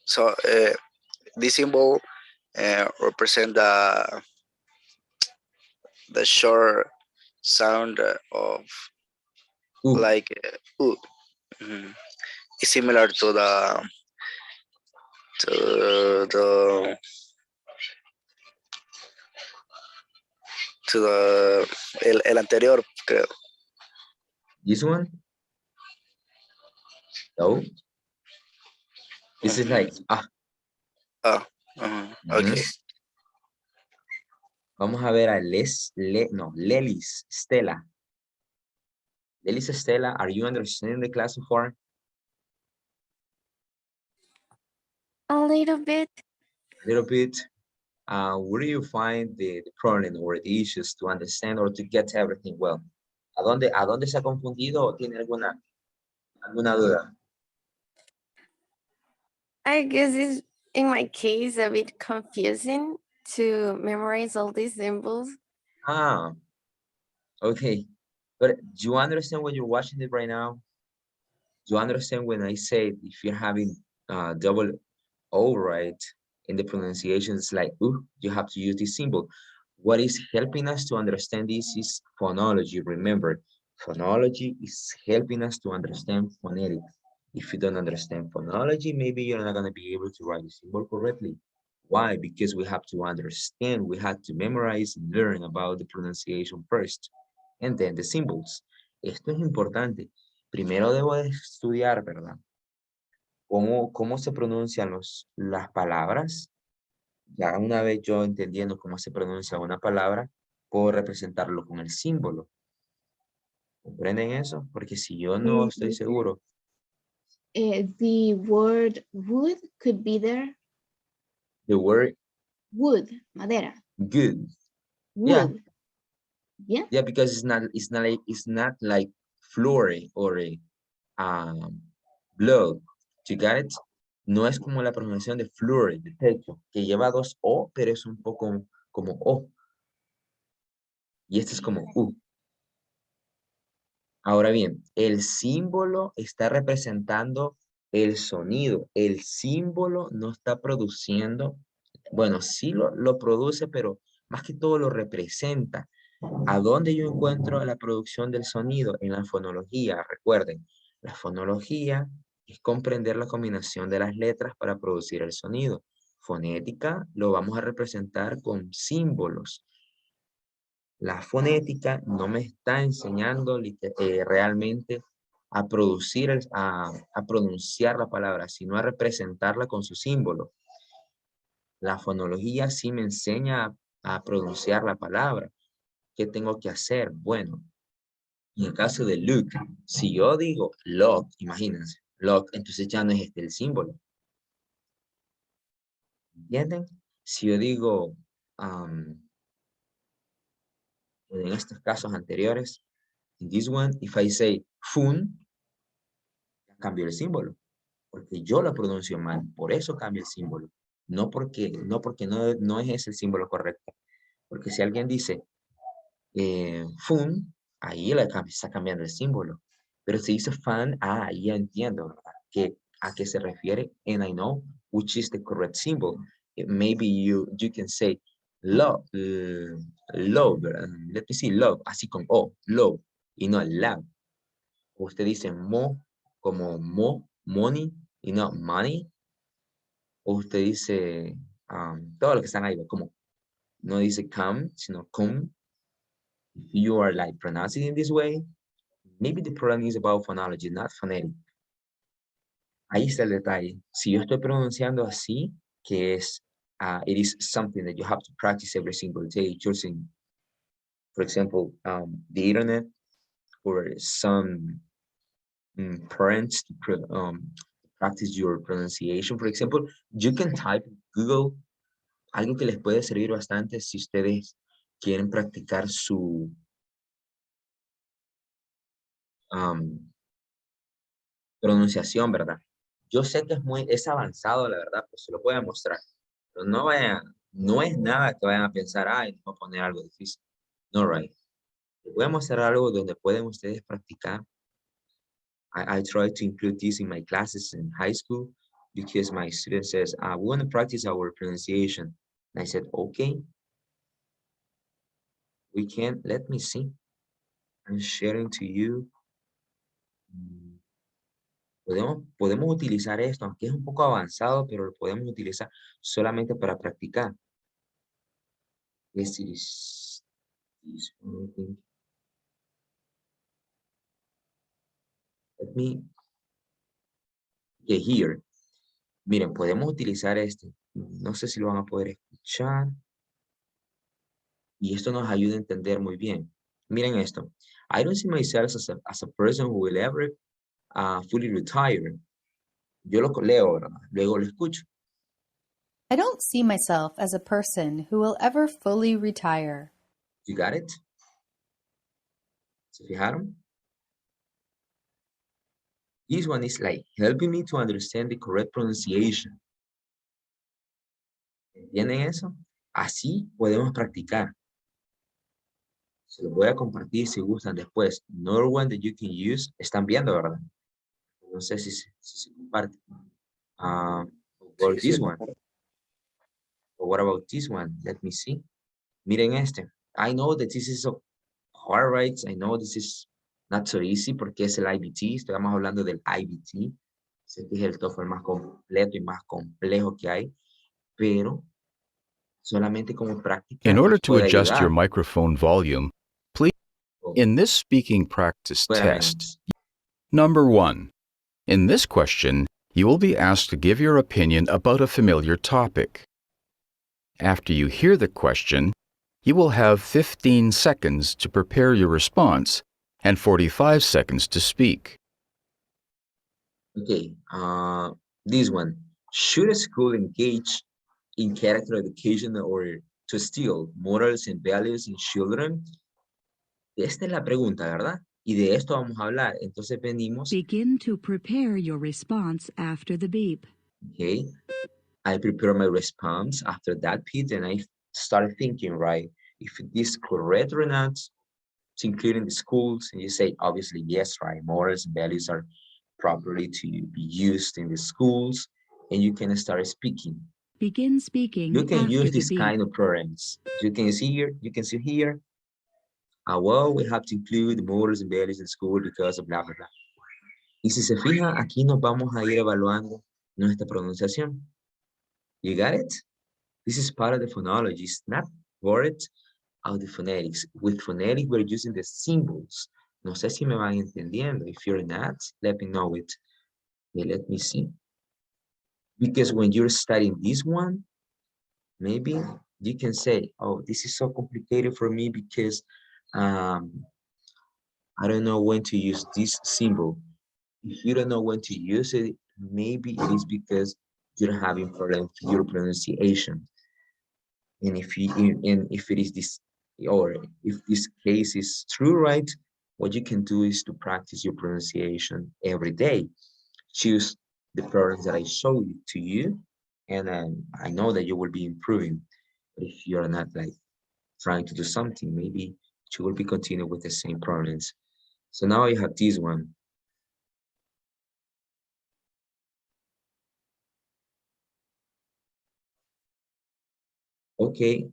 so this symbol represent the short sound of Ooh, like u. Mhm. It's similar to the to the el anterior, creo. this one? No, this is like, Ujú. Ah, ujú. okay. Vamos a ver a no, Lelis, Stella. Lelis Stella, are you understanding the class so far? A little bit. A little bit. Where do you find the problem or the issues to understand or to get everything well? A dónde se ha confundido o tiene alguna duda? I guess it's in my case a bit confusing to memorize all these symbols. Ah, okay. But do you understand when you're watching it right now? Do you understand when I say if you're having double O right in the pronunciation, it's like, ooh, you have to use this symbol. What is helping us to understand this is phonology. Remember, phonology is helping us to understand phonetics. If you don't understand phonology, maybe you're not going to be able to write the symbol correctly. Why? Because we have to understand, we have to memorize and learn about the pronunciation first, and then the symbols. Esto es importante. Primero debo de estudiar, ¿verdad? Cómo se pronuncian las palabras. Ya una vez yo entendiendo cómo se pronuncia una palabra, puedo representarlo con el símbolo. ¿Comprenden eso? Porque si yo no estoy seguro, The word wood could be there. the word Wood, madera. good. Yeah, Wood. Yeah. yeah, because it's not like flooring or a blood. You got it? No es como la pronunciación de floor, de techo, que lleva dos O, pero es un poco como O. Y este es como U. Ahora bien, el símbolo está representando el sonido. El símbolo no está produciendo, bueno, sí lo produce, pero más que todo lo representa. ¿A dónde yo encuentro la producción del sonido? En la fonología. Recuerden, la fonología es comprender la combinación de las letras para producir el sonido. Fonética lo vamos a representar con símbolos. La fonética no me está enseñando realmente a producir, a pronunciar la palabra, sino a representarla con su símbolo. La fonología sí me enseña a pronunciar la palabra. ¿Qué tengo que hacer? Bueno, en el caso de look, si yo digo lock, imagínense, lock, entonces ya no es este el símbolo. ¿Entienden? Si yo digo, en estos casos anteriores, in this one, if I say fun, cambio el símbolo, porque yo lo pronuncio mal, por eso cambio el símbolo, no porque no es ese el símbolo correcto, porque si alguien dice fun, ahí está cambiando el símbolo, pero si dice fan, ahí ya entiendo, ¿verdad? Que, a qué se refiere, and I know which is the correct symbol. Maybe you can say love, love, let me see, love, así con O, love, y no love. Usted dice mo, como money, y no money. O usted dice, todo lo que están ahí, como, no dice come, sino come. If you are like pronouncing in this way, maybe the problem is about phonology, not phonetic. Ahí está el detalle. Si yo estoy pronunciando así, que es, it is something that you have to practice every single day, choosing, for example, the internet or some parents to practice your pronunciation. For example, you can type in Google, algo que les puede servir bastante si ustedes quieren practicar su pronunciación, ¿verdad? Yo sé que es avanzado, la verdad, pues se lo voy a mostrar. Pero no es nada que vayan a pensar, ay, voy a poner algo difícil. No, right. Les voy a mostrar algo donde pueden ustedes practicar. I try to include this in my classes in high school because my student says, we want to practice our pronunciation. And I said, okay, we can, let me see. I'm sharing to you. Podemos utilizar esto, aunque es un poco avanzado, pero lo podemos utilizar solamente para practicar. This is this one, I think. Let me get here. Miren, podemos utilizar este. No sé si lo van a poder escuchar. Y esto nos ayuda a entender muy bien. Miren esto. I don't see myself as a person who will ever fully retire. Yo lo leo, ¿verdad? Luego lo escucho. I don't see myself as a person who will ever fully retire. You got it? ¿Se fijaron? This one is like helping me to understand the correct pronunciation. ¿Entienden eso? Así podemos practicar. Se los voy a compartir si gustan después. Another one that you can use. Están viendo, ¿verdad? No sé si se comparte. Or Sí, this sí. one. Or what about this one? Let me see. Miren este. I know that this is so hard, right? I know this is not so easy porque es el IBT. Estamos hablando del IBT. Sé que es el TOEFL más completo y más complejo que hay. Pero solamente como práctica In order nos to puede adjust your ayudar. microphone volume, please, in this speaking practice test, number 1. In this question, you will be asked to give your opinion about a familiar topic. After you hear the question, you will have 15 seconds to prepare your response and 45 seconds to speak. Okay, this one. Should a school engage in character education or to instill morals and values in children? Esta es la pregunta, ¿verdad? Y de esto vamos a hablar. Entonces venimos. Begin to prepare your response after the beep. Okay, I prepare my response after that beat and I started thinking, right, if it is correct or not, it's including the schools, and you say, obviously, yes, right, morals and values are properly to be used in the schools, and you can start speaking. Begin speaking You can after use the this beep. kind of programs. You can see here, well, we have to include morals and values in school because of blah, blah, blah. Y si se fija, aquí nos vamos a ir evaluando nuestra pronunciación. You got it? This is part of the phonology. It's not part of the phonetics. With phonetics, we're using the symbols. No sé si me van entendiendo. If you're not, let me know it. Okay, let me see. Because when you're studying this one, maybe you can say, oh, this is so complicated for me because I don't know when to use this symbol. If you don't know when to use it, maybe it is because you're having problem with your pronunciation. And if it is this, or if this case is true, right, what you can do is to practice your pronunciation every day. Choose the programs that I showed to you, and I know that you will be improving. But if you're not like trying to do something, maybe you will be continuing with the same problems. So now I have this one. Okay,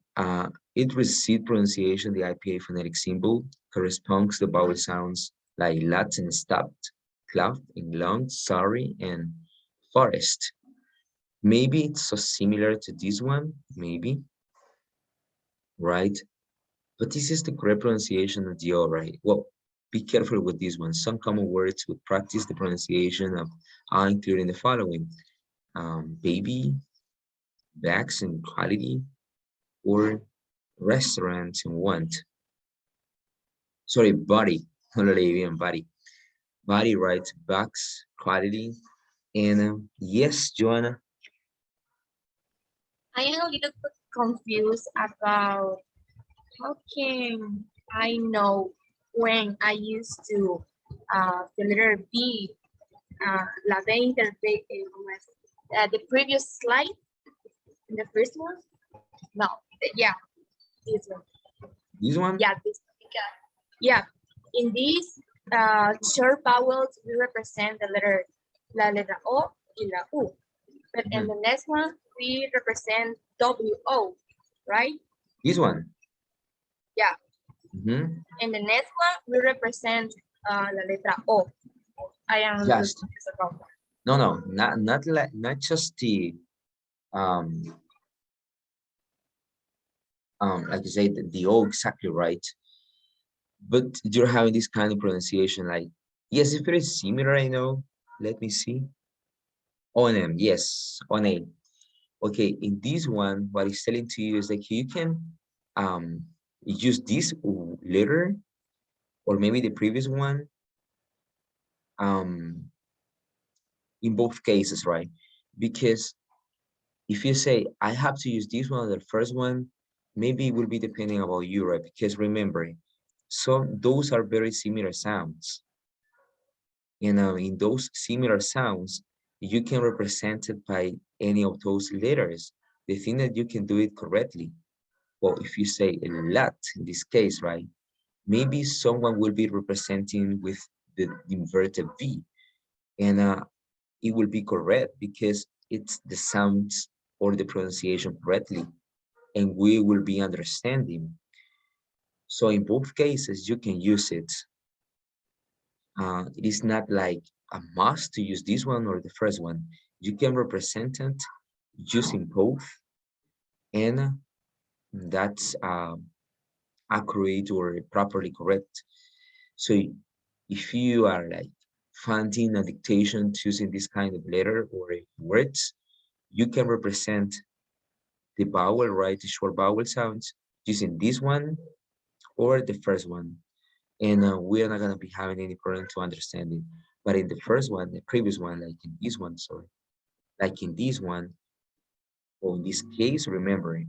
it received pronunciation, the IPA phonetic symbol corresponds to vowel sounds like Latin stopped, cloud, and long, sorry, and forest. Maybe it's so similar to this one, maybe, right? But this is the correct pronunciation of the O, right? Well, be careful with this one. Some common words would practice the pronunciation of including the following: baby, bags and quality, or restaurants and want. Sorry, body, no lo leí bien, body. Body, right? Bags, quality, and yes, Joanna. I am a little bit confused about how can I know when I used to the letter B, la B the previous slide, the first one? No, yeah, this one. This one? Yeah, this one. Yeah, in these short vowels, we represent the letter la letra O y la U. But in the next one, we represent WO, right? This one? Yeah. Mm-hmm. In the next one, we represent la letra O. I am Just. confused about that. No, not just the like you say the O exactly right, but you're having this kind of pronunciation like yes, it's very similar. I know. Let me see. On M, yes, on A. Okay, in this one, what it's telling to you is like you can use this letter or maybe the previous one in both cases, right? Because if you say I have to use this one or the first one, maybe it will be depending about you, right? Because remember, so those are very similar sounds. You know, in those similar sounds, you can represent it by any of those letters. The thing that you can do it correctly. Well, if you say a lot in this case, right? Maybe someone will be representing with the inverted V, and it will be correct because it's the sounds or the pronunciation correctly, and we will be understanding. So in both cases, you can use it. It is not like a must to use this one or the first one. You can represent it using both, and that's accurate or properly correct. So if you are like finding a dictation using this kind of letter or words, you can represent the vowel, right? The short vowel sounds using this one or the first one. And we're not gonna be having any problem to understand it. But in the first one, the previous one, like in this one, sorry, like in this one, or in this case, remember,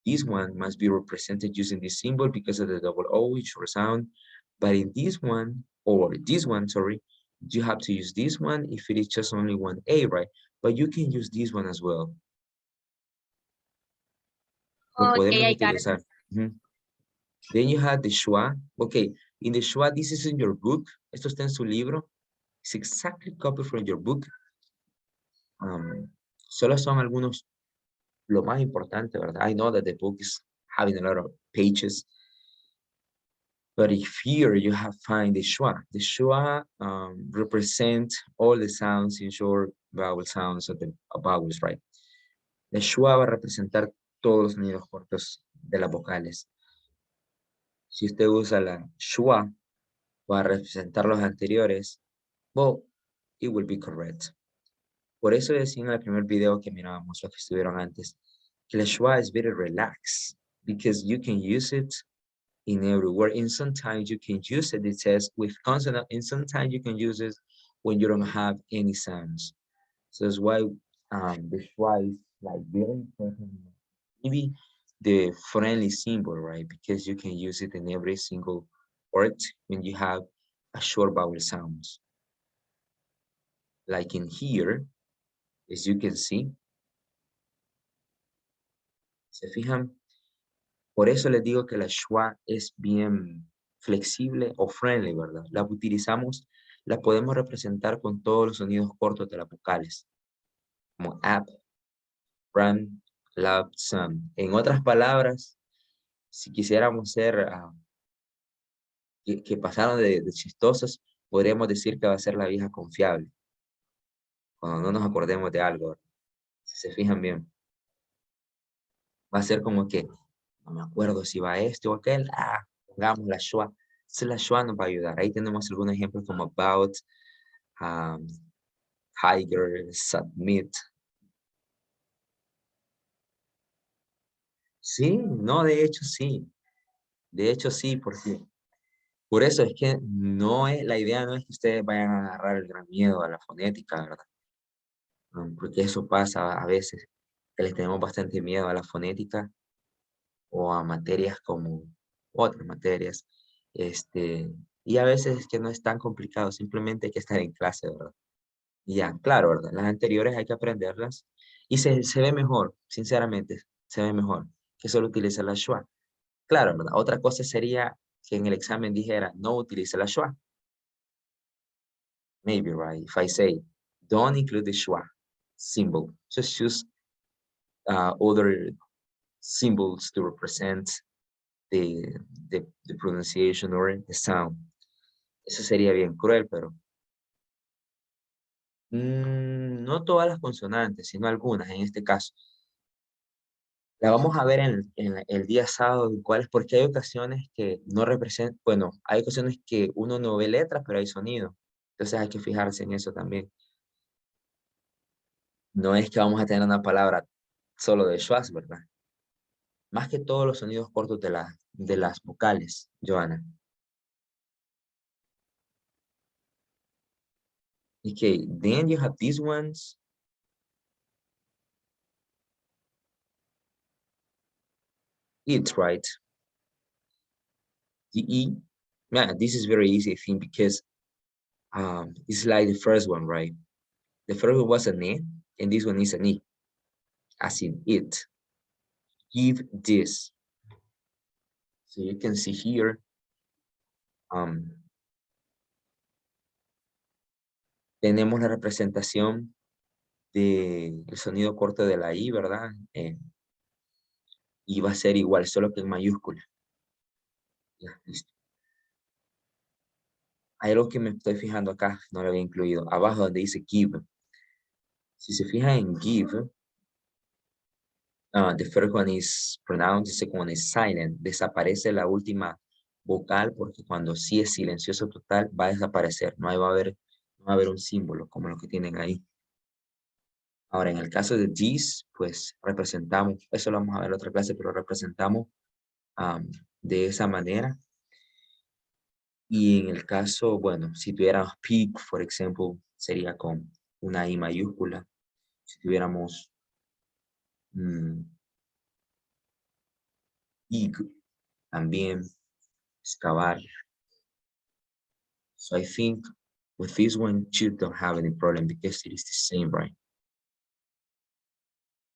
this one must be represented using this symbol because of the double O, short sound. But in this one, or this one, sorry, you have to use this one if it is just only one A, right? But you can use this one as well. Lo podemos Okay, I got it. utilizar. Then you have the schwa. Okay, in the schwa, this is in your book. Esto está en su libro. It's exactly copied from your book. Solo son algunos, lo más importante, ¿verdad? I know that the book is having a lot of pages. But if here you have find the schwa represent all the sounds in short vowel sounds of the vowels, right? The schwa va a representar todos los sonidos cortos de las vocales. Si usted usa la schwa para representar los anteriores, well, it will be correct. Por eso decía en el primer video que mirábamos, los que estuvieron antes, que la schwa is very relaxed because you can use it in every word. And sometimes you can use it, it says with consonant, and sometimes you can use it when you don't have any sounds. So that's why the schwa is like very important. Maybe the friendly symbol, right? Because you can use it in every single word when you have a short vowel sounds. Like in here, as you can see, ¿se fijan? Por eso les digo que la schwa es bien flexible o friendly, ¿verdad? La utilizamos, la podemos representar con todos los sonidos cortos de las vocales, como app, run, En otras palabras, si quisiéramos ser, que pasaron de chistosos, podríamos decir que va a ser la vieja confiable. Cuando no nos acordemos de algo, si se fijan bien. Va a ser como que, no me acuerdo si va este o aquel, pongamos la schwa. Entonces la schwa nos va a ayudar. Ahí tenemos algunos ejemplos como about, um, tiger, submit. Sí, no, de hecho sí. De hecho sí, porque por eso es que no es, la idea no es que ustedes vayan a agarrar el gran miedo a la fonética, ¿verdad? Porque eso pasa a veces, que les tenemos bastante miedo a la fonética o a materias como otras materias, y a veces es que no es tan complicado, simplemente hay que estar en clase, ¿verdad? Y ya, claro, ¿verdad? Las anteriores hay que aprenderlas y se ve mejor, sinceramente, se ve mejor que solo utilice la schwa. Claro, ¿verdad? Otra cosa sería que en el examen dijera, no utilice la schwa. Maybe, right? If I say, don't include the schwa symbol, just choose other symbols to represent the, the pronunciation or the sound. Eso sería bien cruel, pero no todas las consonantes, sino algunas en este caso. La vamos a ver en el día sábado, cuáles, porque hay ocasiones que no representan, bueno, hay ocasiones que uno no ve letras, pero hay sonido. Entonces hay que fijarse en eso también. No es que vamos a tener una palabra solo de schwas, ¿verdad? Más que todos los sonidos cortos de las vocales, Joana. Okay, then you have these ones. It's right. The E. Man, this is very easy, I think, because it's like the first one, right? The first one was an E, and this one is an E, as in it. Give this. So you can see here, tenemos la representación del sonido corto de la I, ¿verdad? Y va a ser igual, solo que en mayúscula. Ya, listo. Hay algo que me estoy fijando acá, no lo había incluido. Abajo donde dice give. Si se fija en give, the first one is pronounced, the second one is silent. Desaparece la última vocal porque cuando sí es silencioso total va a desaparecer. No va a haber un símbolo como lo que tienen ahí. Ahora, en el caso de this, pues representamos, eso lo vamos a ver en otra clase, pero representamos de esa manera. Y en el caso, bueno, si tuviéramos pig, por ejemplo, sería con una I mayúscula. Si tuviéramos ig, también excavar. So I think with this one, you don't have any problem because it is the same, right?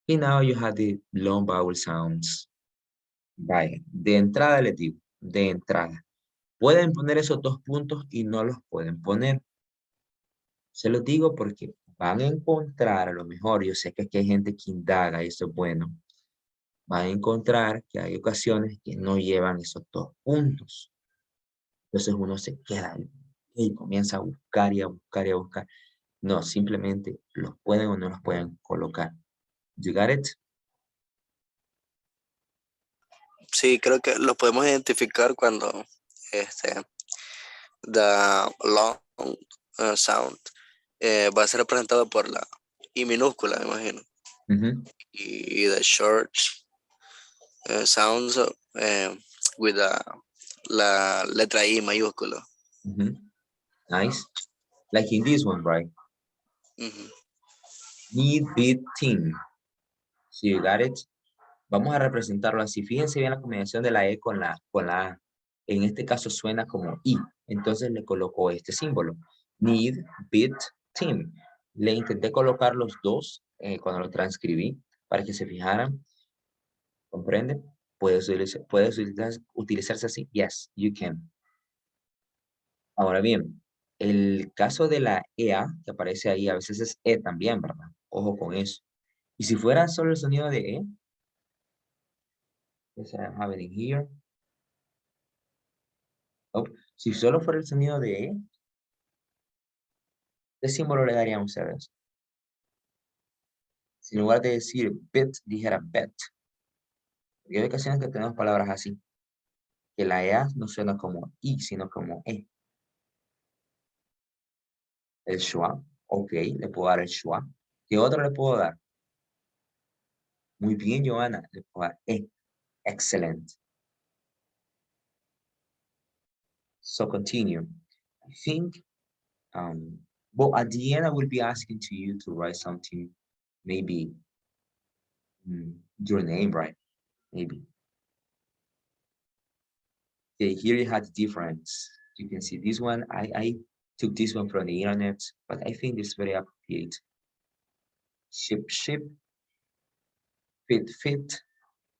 And now you have the long vowel sounds. Vaya, de entrada les digo, de entrada. Pueden poner esos dos puntos y no los pueden poner. Se los digo porque van a encontrar, a lo mejor, yo sé que aquí hay gente que indaga y eso es bueno. Van a encontrar que hay ocasiones que no llevan esos dos puntos. Entonces uno se queda y comienza a buscar y a buscar y a buscar. No, simplemente los pueden o no los pueden colocar. You got it? Sí, creo que lo podemos identificar cuando the long sound va a ser representado por la I minúscula, me imagino. Y the short sounds with la letra I mayúscula. Nice. Like in this one, right? Need, bit, team. So you got it? Vamos a representarlo así. Fíjense bien la combinación de la E con la A. En este caso suena como I. Entonces le coloco este símbolo. Need, bit, team. Le intenté colocar los dos cuando lo transcribí para que se fijaran. ¿Comprenden? Puede utilizarse así. Yes, you can. Ahora bien, el caso de la EA que aparece ahí a veces es E también, ¿verdad? Ojo con eso. Y si fuera solo el sonido de E, Yes, I have it in here. Oh, si solo fuera el sonido de E, ¿qué símbolo le darían ustedes? Si en lugar de decir bit, dijera bet. Porque hay ocasiones que tenemos palabras así, que la EA no suena como I, sino como E. El schwa, ok, le puedo dar el schwa. ¿Qué otro le puedo dar? Muy bien, Johanna, le puedo dar E. Excellent. So continue. I think, well, at the end, I will be asking to you to write something, maybe your name, right? Maybe. Okay, here you have the difference. You can see this one. I took this one from the internet, but I think it's very appropriate. Ship, ship, fit, fit,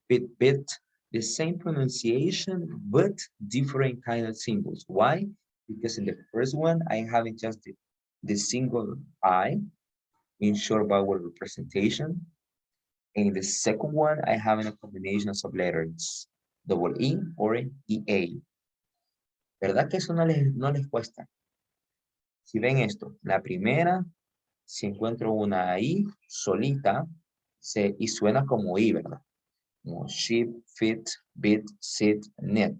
bit, bit. The same pronunciation, but different kind of symbols. Why? Because in the first one, I haven't just the single I in short vowel representation. And in the second one, I have a combination of letters, double E or EA. ¿Verdad que eso no les cuesta? Si ven esto, la primera, si encuentro una I solita, y suena como I, ¿verdad? Como ship, fit, bit, sit, net.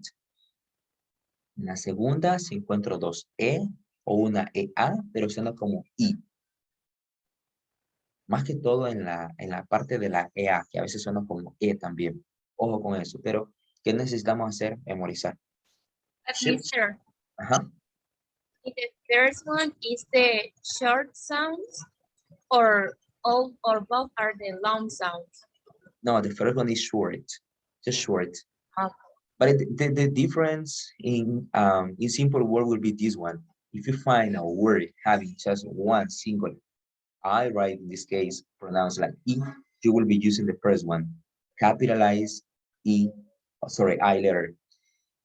En la segunda, si encuentro dos E o una EA, pero suena como I. Más que todo en la parte de la EA, que a veces suena como E también. Ojo con eso, pero ¿qué necesitamos hacer? Memorizar. Ship. Mister, Ajá. the first one is the short sounds, or all or both are the long sounds? No, the first one is short, just short. Okay. But the difference in simple word will be this one. If you find a word having just one single I, right, in this case, pronounced like E, you will be using the first one, capitalize E, sorry, I letter.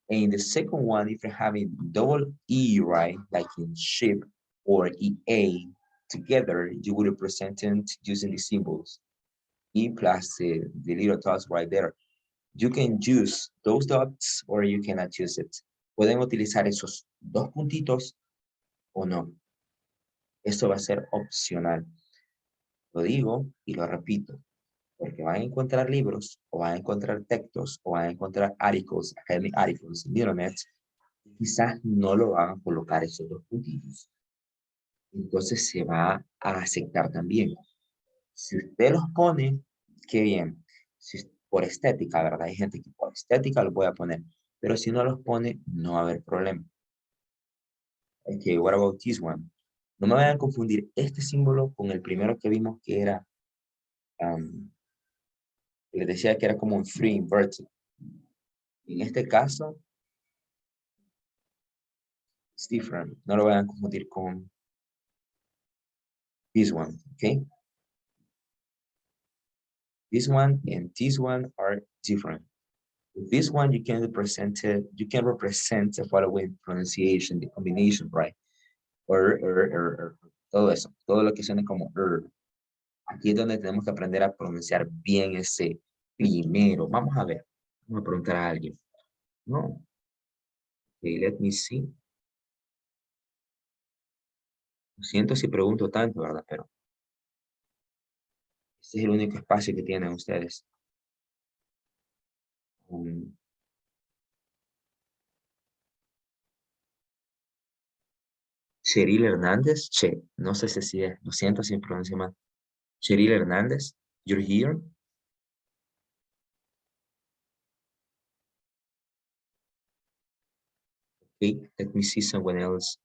And in the second one, if you're having double E, right, like in ship or EA together, you will represent it using the symbols. E plus the little dots right there. You can use those dots or you cannot use it. Pueden utilizar esos dos puntitos o no. Esto va a ser opcional. Lo digo y lo repito, porque van a encontrar libros o van a encontrar textos o van a encontrar articles, academic articles en internet, quizás no lo van a colocar esos dos puntitos. Entonces se va a aceptar también. Si usted los pone, qué bien. Si, por estética, ¿verdad? Hay gente que por estética los voy a poner. Pero si no los pone, no va a haber problema. Ok, what about this one? No me vayan a confundir este símbolo con el primero que vimos que era, les decía que era como un free inverted. En este caso, it's different. No lo vayan a confundir con this one, okay? This one and this one are different. With this one, you can represent it, you can represent the following pronunciation, the combination, right? Todo eso, todo lo que suene como Aquí es donde tenemos que aprender a pronunciar bien ese primero. Vamos a ver, vamos a preguntar a alguien. No. Okay, let me see. Lo siento si pregunto tanto, ¿verdad? Pero este es el único espacio que tienen ustedes. Cheryl Hernández, Che, no sé si es, lo siento si pronuncio mal. Cheryl Hernández, you're here? Okay, let me see someone else.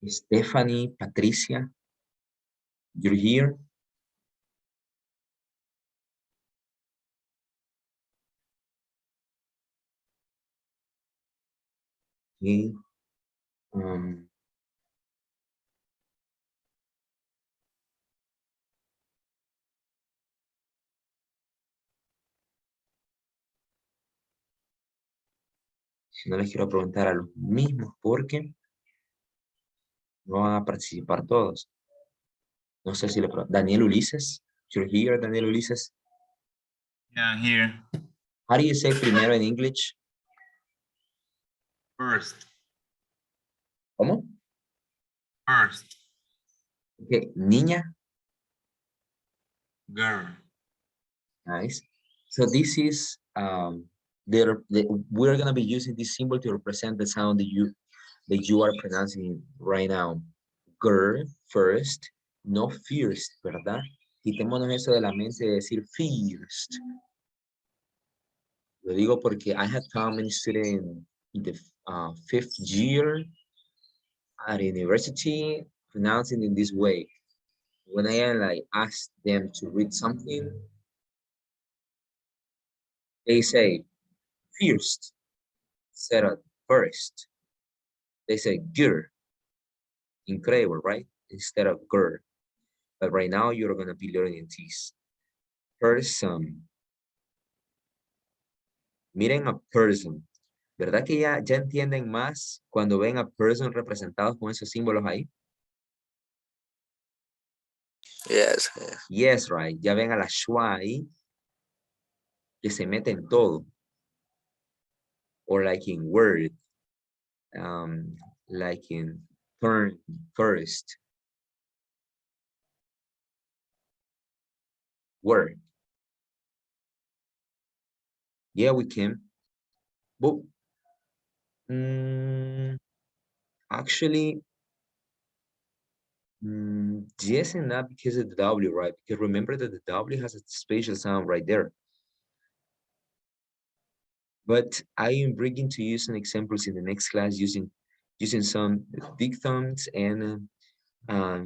Stephanie, Patricia, you're here? Okay. No les quiero preguntar a los mismos porque no van a participar todos. No sé si Daniel Ulises. You're here, Daniel Ulises. Yeah, I'm here. How do you say primero en English? First. ¿Cómo? First. Okay. Niña. Girl. Nice. So this is we're gonna be using this symbol to represent the sound that you are pronouncing right now. Girl first, no first, ¿verdad? Quitémonos eso de la mente de decir first. Lo digo porque I had found many students in the 5th year at university pronouncing in this way. When I like asked them to read something, they say first instead of first. They say girl. Incredible, right? Instead of girl. But right now you're gonna be learning this. Person. Miren a person. ¿Verdad que ya entienden más cuando ven a person representados con esos símbolos ahí? Yes. Yes, right. Ya ven a la schwa ahí que se mete en todo. Or like in word. Like in turn, first. Word. Yeah, we can. But actually, yes and not because of the W, right? Because remember that the W has a special sound right there. But I am bringing to you some examples in the next class using some diphthongs and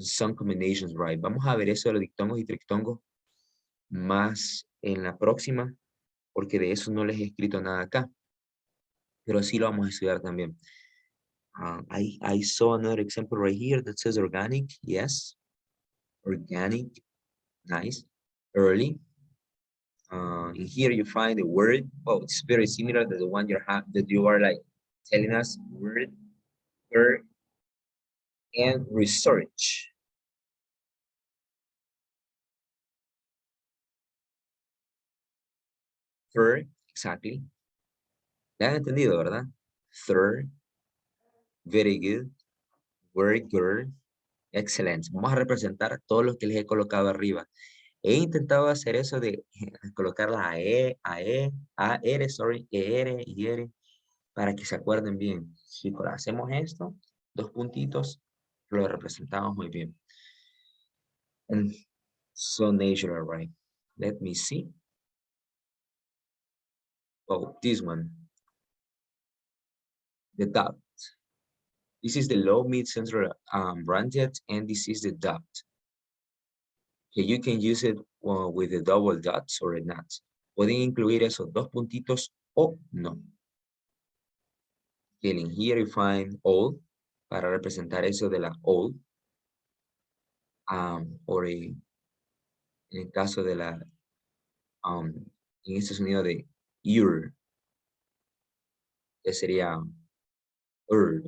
some combinations, right? Vamos a ver eso de los dictongos y trictongos más en la próxima, porque de eso no les he escrito nada acá. Pero sí lo vamos a estudiar también. I saw another example right here that says organic. Yes. Organic. Nice. Early. In here you find the word. Oh, it's very similar to the one that you are like telling us. Word. Word. And research. Third. Exactly. ¿Ya han entendido, verdad? Third. Very good. Very good. Excellent. Vamos a representar todos los que les he colocado arriba. He intentado hacer eso de colocar la A-R, sorry, E-R, I-R, para que se acuerden bien. Si hacemos esto, 2 puntitos, lo representamos muy bien. And so natural, right? Let me see. Oh, this one. The dot. This is the low mid-central bracket, and this is the dot. Okay, you can use it with the double dots or not. Pueden incluir esos 2 puntitos o no. Okay, in here you find all, para representar eso de la all. En el caso de la, en este sonido de your, que sería er.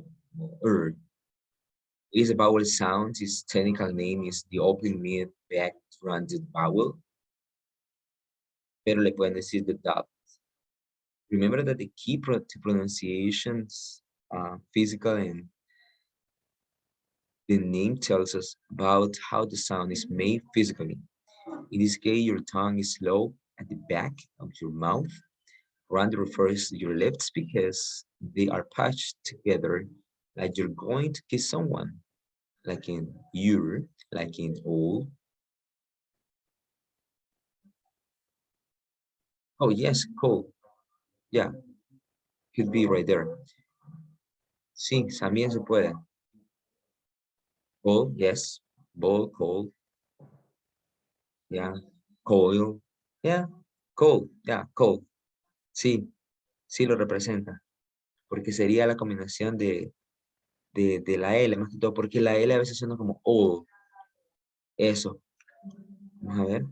It is a vowel sound. Its technical name is the opening mid back rounded vowel. Pero le pueden decir the dot. Remember that the key to pronunciations, physical, and the name tells us about how the sound is made physically. In this case, your tongue is low at the back of your mouth. Round refers to your lips because they are patched together like you're going to kiss someone. Like in your, like in all. Oh, yes, cold. Yeah, could be right there. Sí, también se puede. Cold, yes. Bold, cold. Yeah, coil. Yeah, cold. Yeah, cold. Sí, sí lo representa. Porque sería la combinación de la L, más que todo, porque la L a veces suena como O. Eso. Vamos a ver.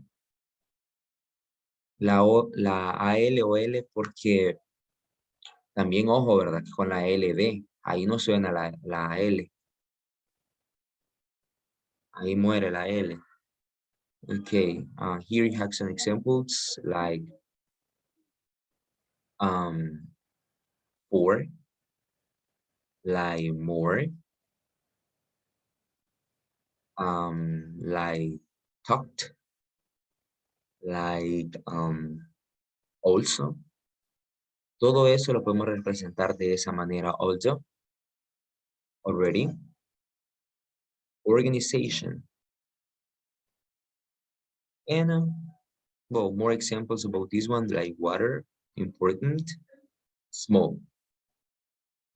La O, la AL o L, porque También ojo, ¿verdad? Con la LD. Ahí no suena la L. Ahí muere la L. Okay, here you have some examples like for, like more, like talked, like also. Todo eso lo podemos representar de esa manera. Also, already, organization. And well, more examples about this one, like water, important, small.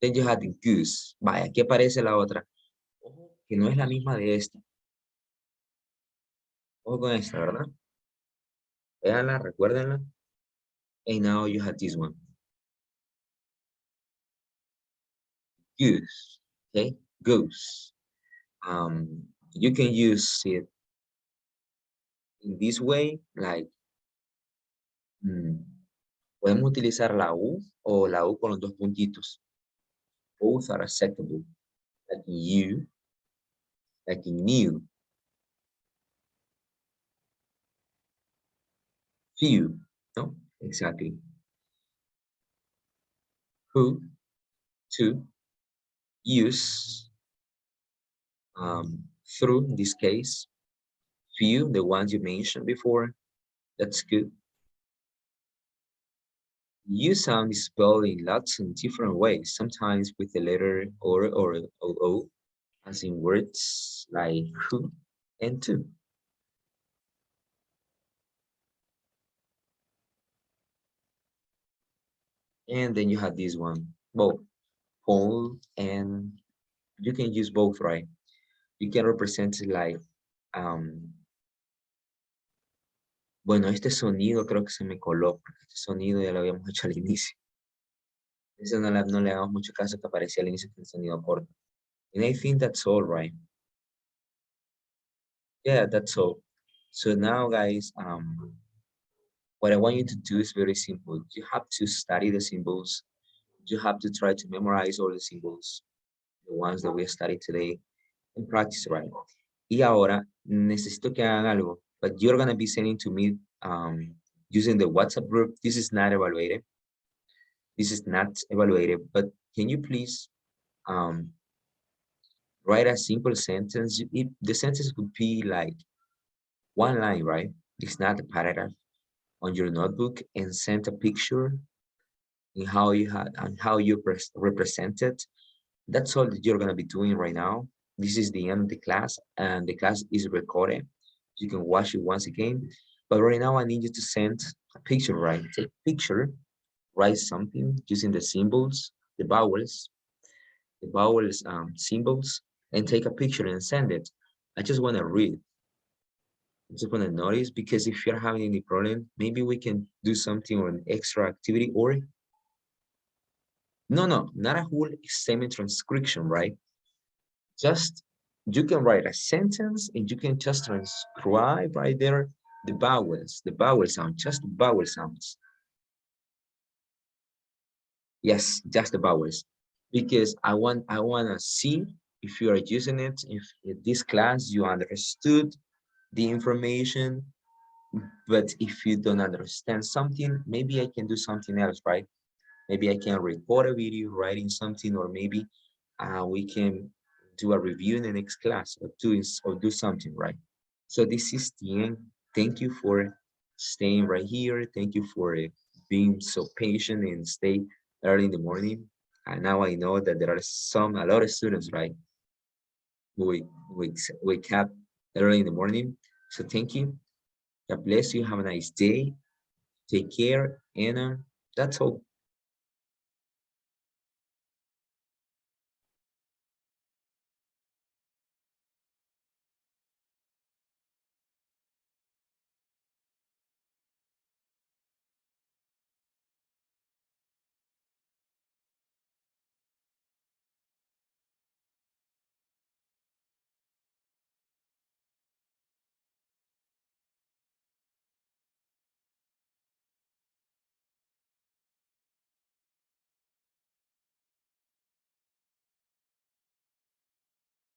Then you have the goose. Vaya, aquí aparece la otra. Ojo, que no es la misma de esta. Ojo con esta, ¿verdad? Véanla, recuérdenla. And now you have this one. Goose, okay? Goose. You can use it in this way, like, podemos utilizar la U o la U con los dos puntitos. Both are acceptable. Like you, like in new. Few, no? Exactly. Who, to, use, through, in this case, few, the ones you mentioned before, that's good. You sound is spelled in lots of different ways, sometimes with the letter or o, as in words like who and to. And then you have this one, both, whole, and you can use both, right? You can represent it like, bueno, este sonido creo que se me coló, porque este sonido ya lo habíamos hecho al inicio. Eso no le damos mucho caso que aparecía al inicio que el sonido corto. And I think that's all, right? Yeah, that's all. So now, guys, what I want you to do is very simple. You have to study the symbols. You have to try to memorize all the symbols, the ones that we studied today, and practice, right? Y ahora, necesito que hagan algo, but you're going to be sending to me using the WhatsApp group. This is not evaluated. This is not evaluated, but can you please write a simple sentence? The sentence could be like one line, right? It's not a paragraph on your notebook, and send a picture in how you had and how you represent it. That's all that you're going to be doing right now. This is the end of the class, and the class is recorded. You can watch it once again. But right now, I need you to send a picture, right? Take a picture, write something using the symbols, the vowels symbols, and take a picture and send it. I just want to read. I just want to notice, because if you're having any problem, maybe we can do something or an extra activity, or no, not a whole statement transcription, right? Just, you can write a sentence and you can just transcribe right there the vowel sound, just vowel sounds. Yes, just the vowels, because I want to see if you are using it, if in this class you understood the information. But if you don't understand something, maybe I can do something else, right? Maybe I can record a video writing something, or maybe we can do a review in the next class, or do something, right? So this is the end. Thank you for staying right here. Thank you for being so patient and stay early in the morning. And now I know that there are a lot of students, right, who wake up early in the morning. So thank you. God bless you. Have a nice day. Take care. And that's all.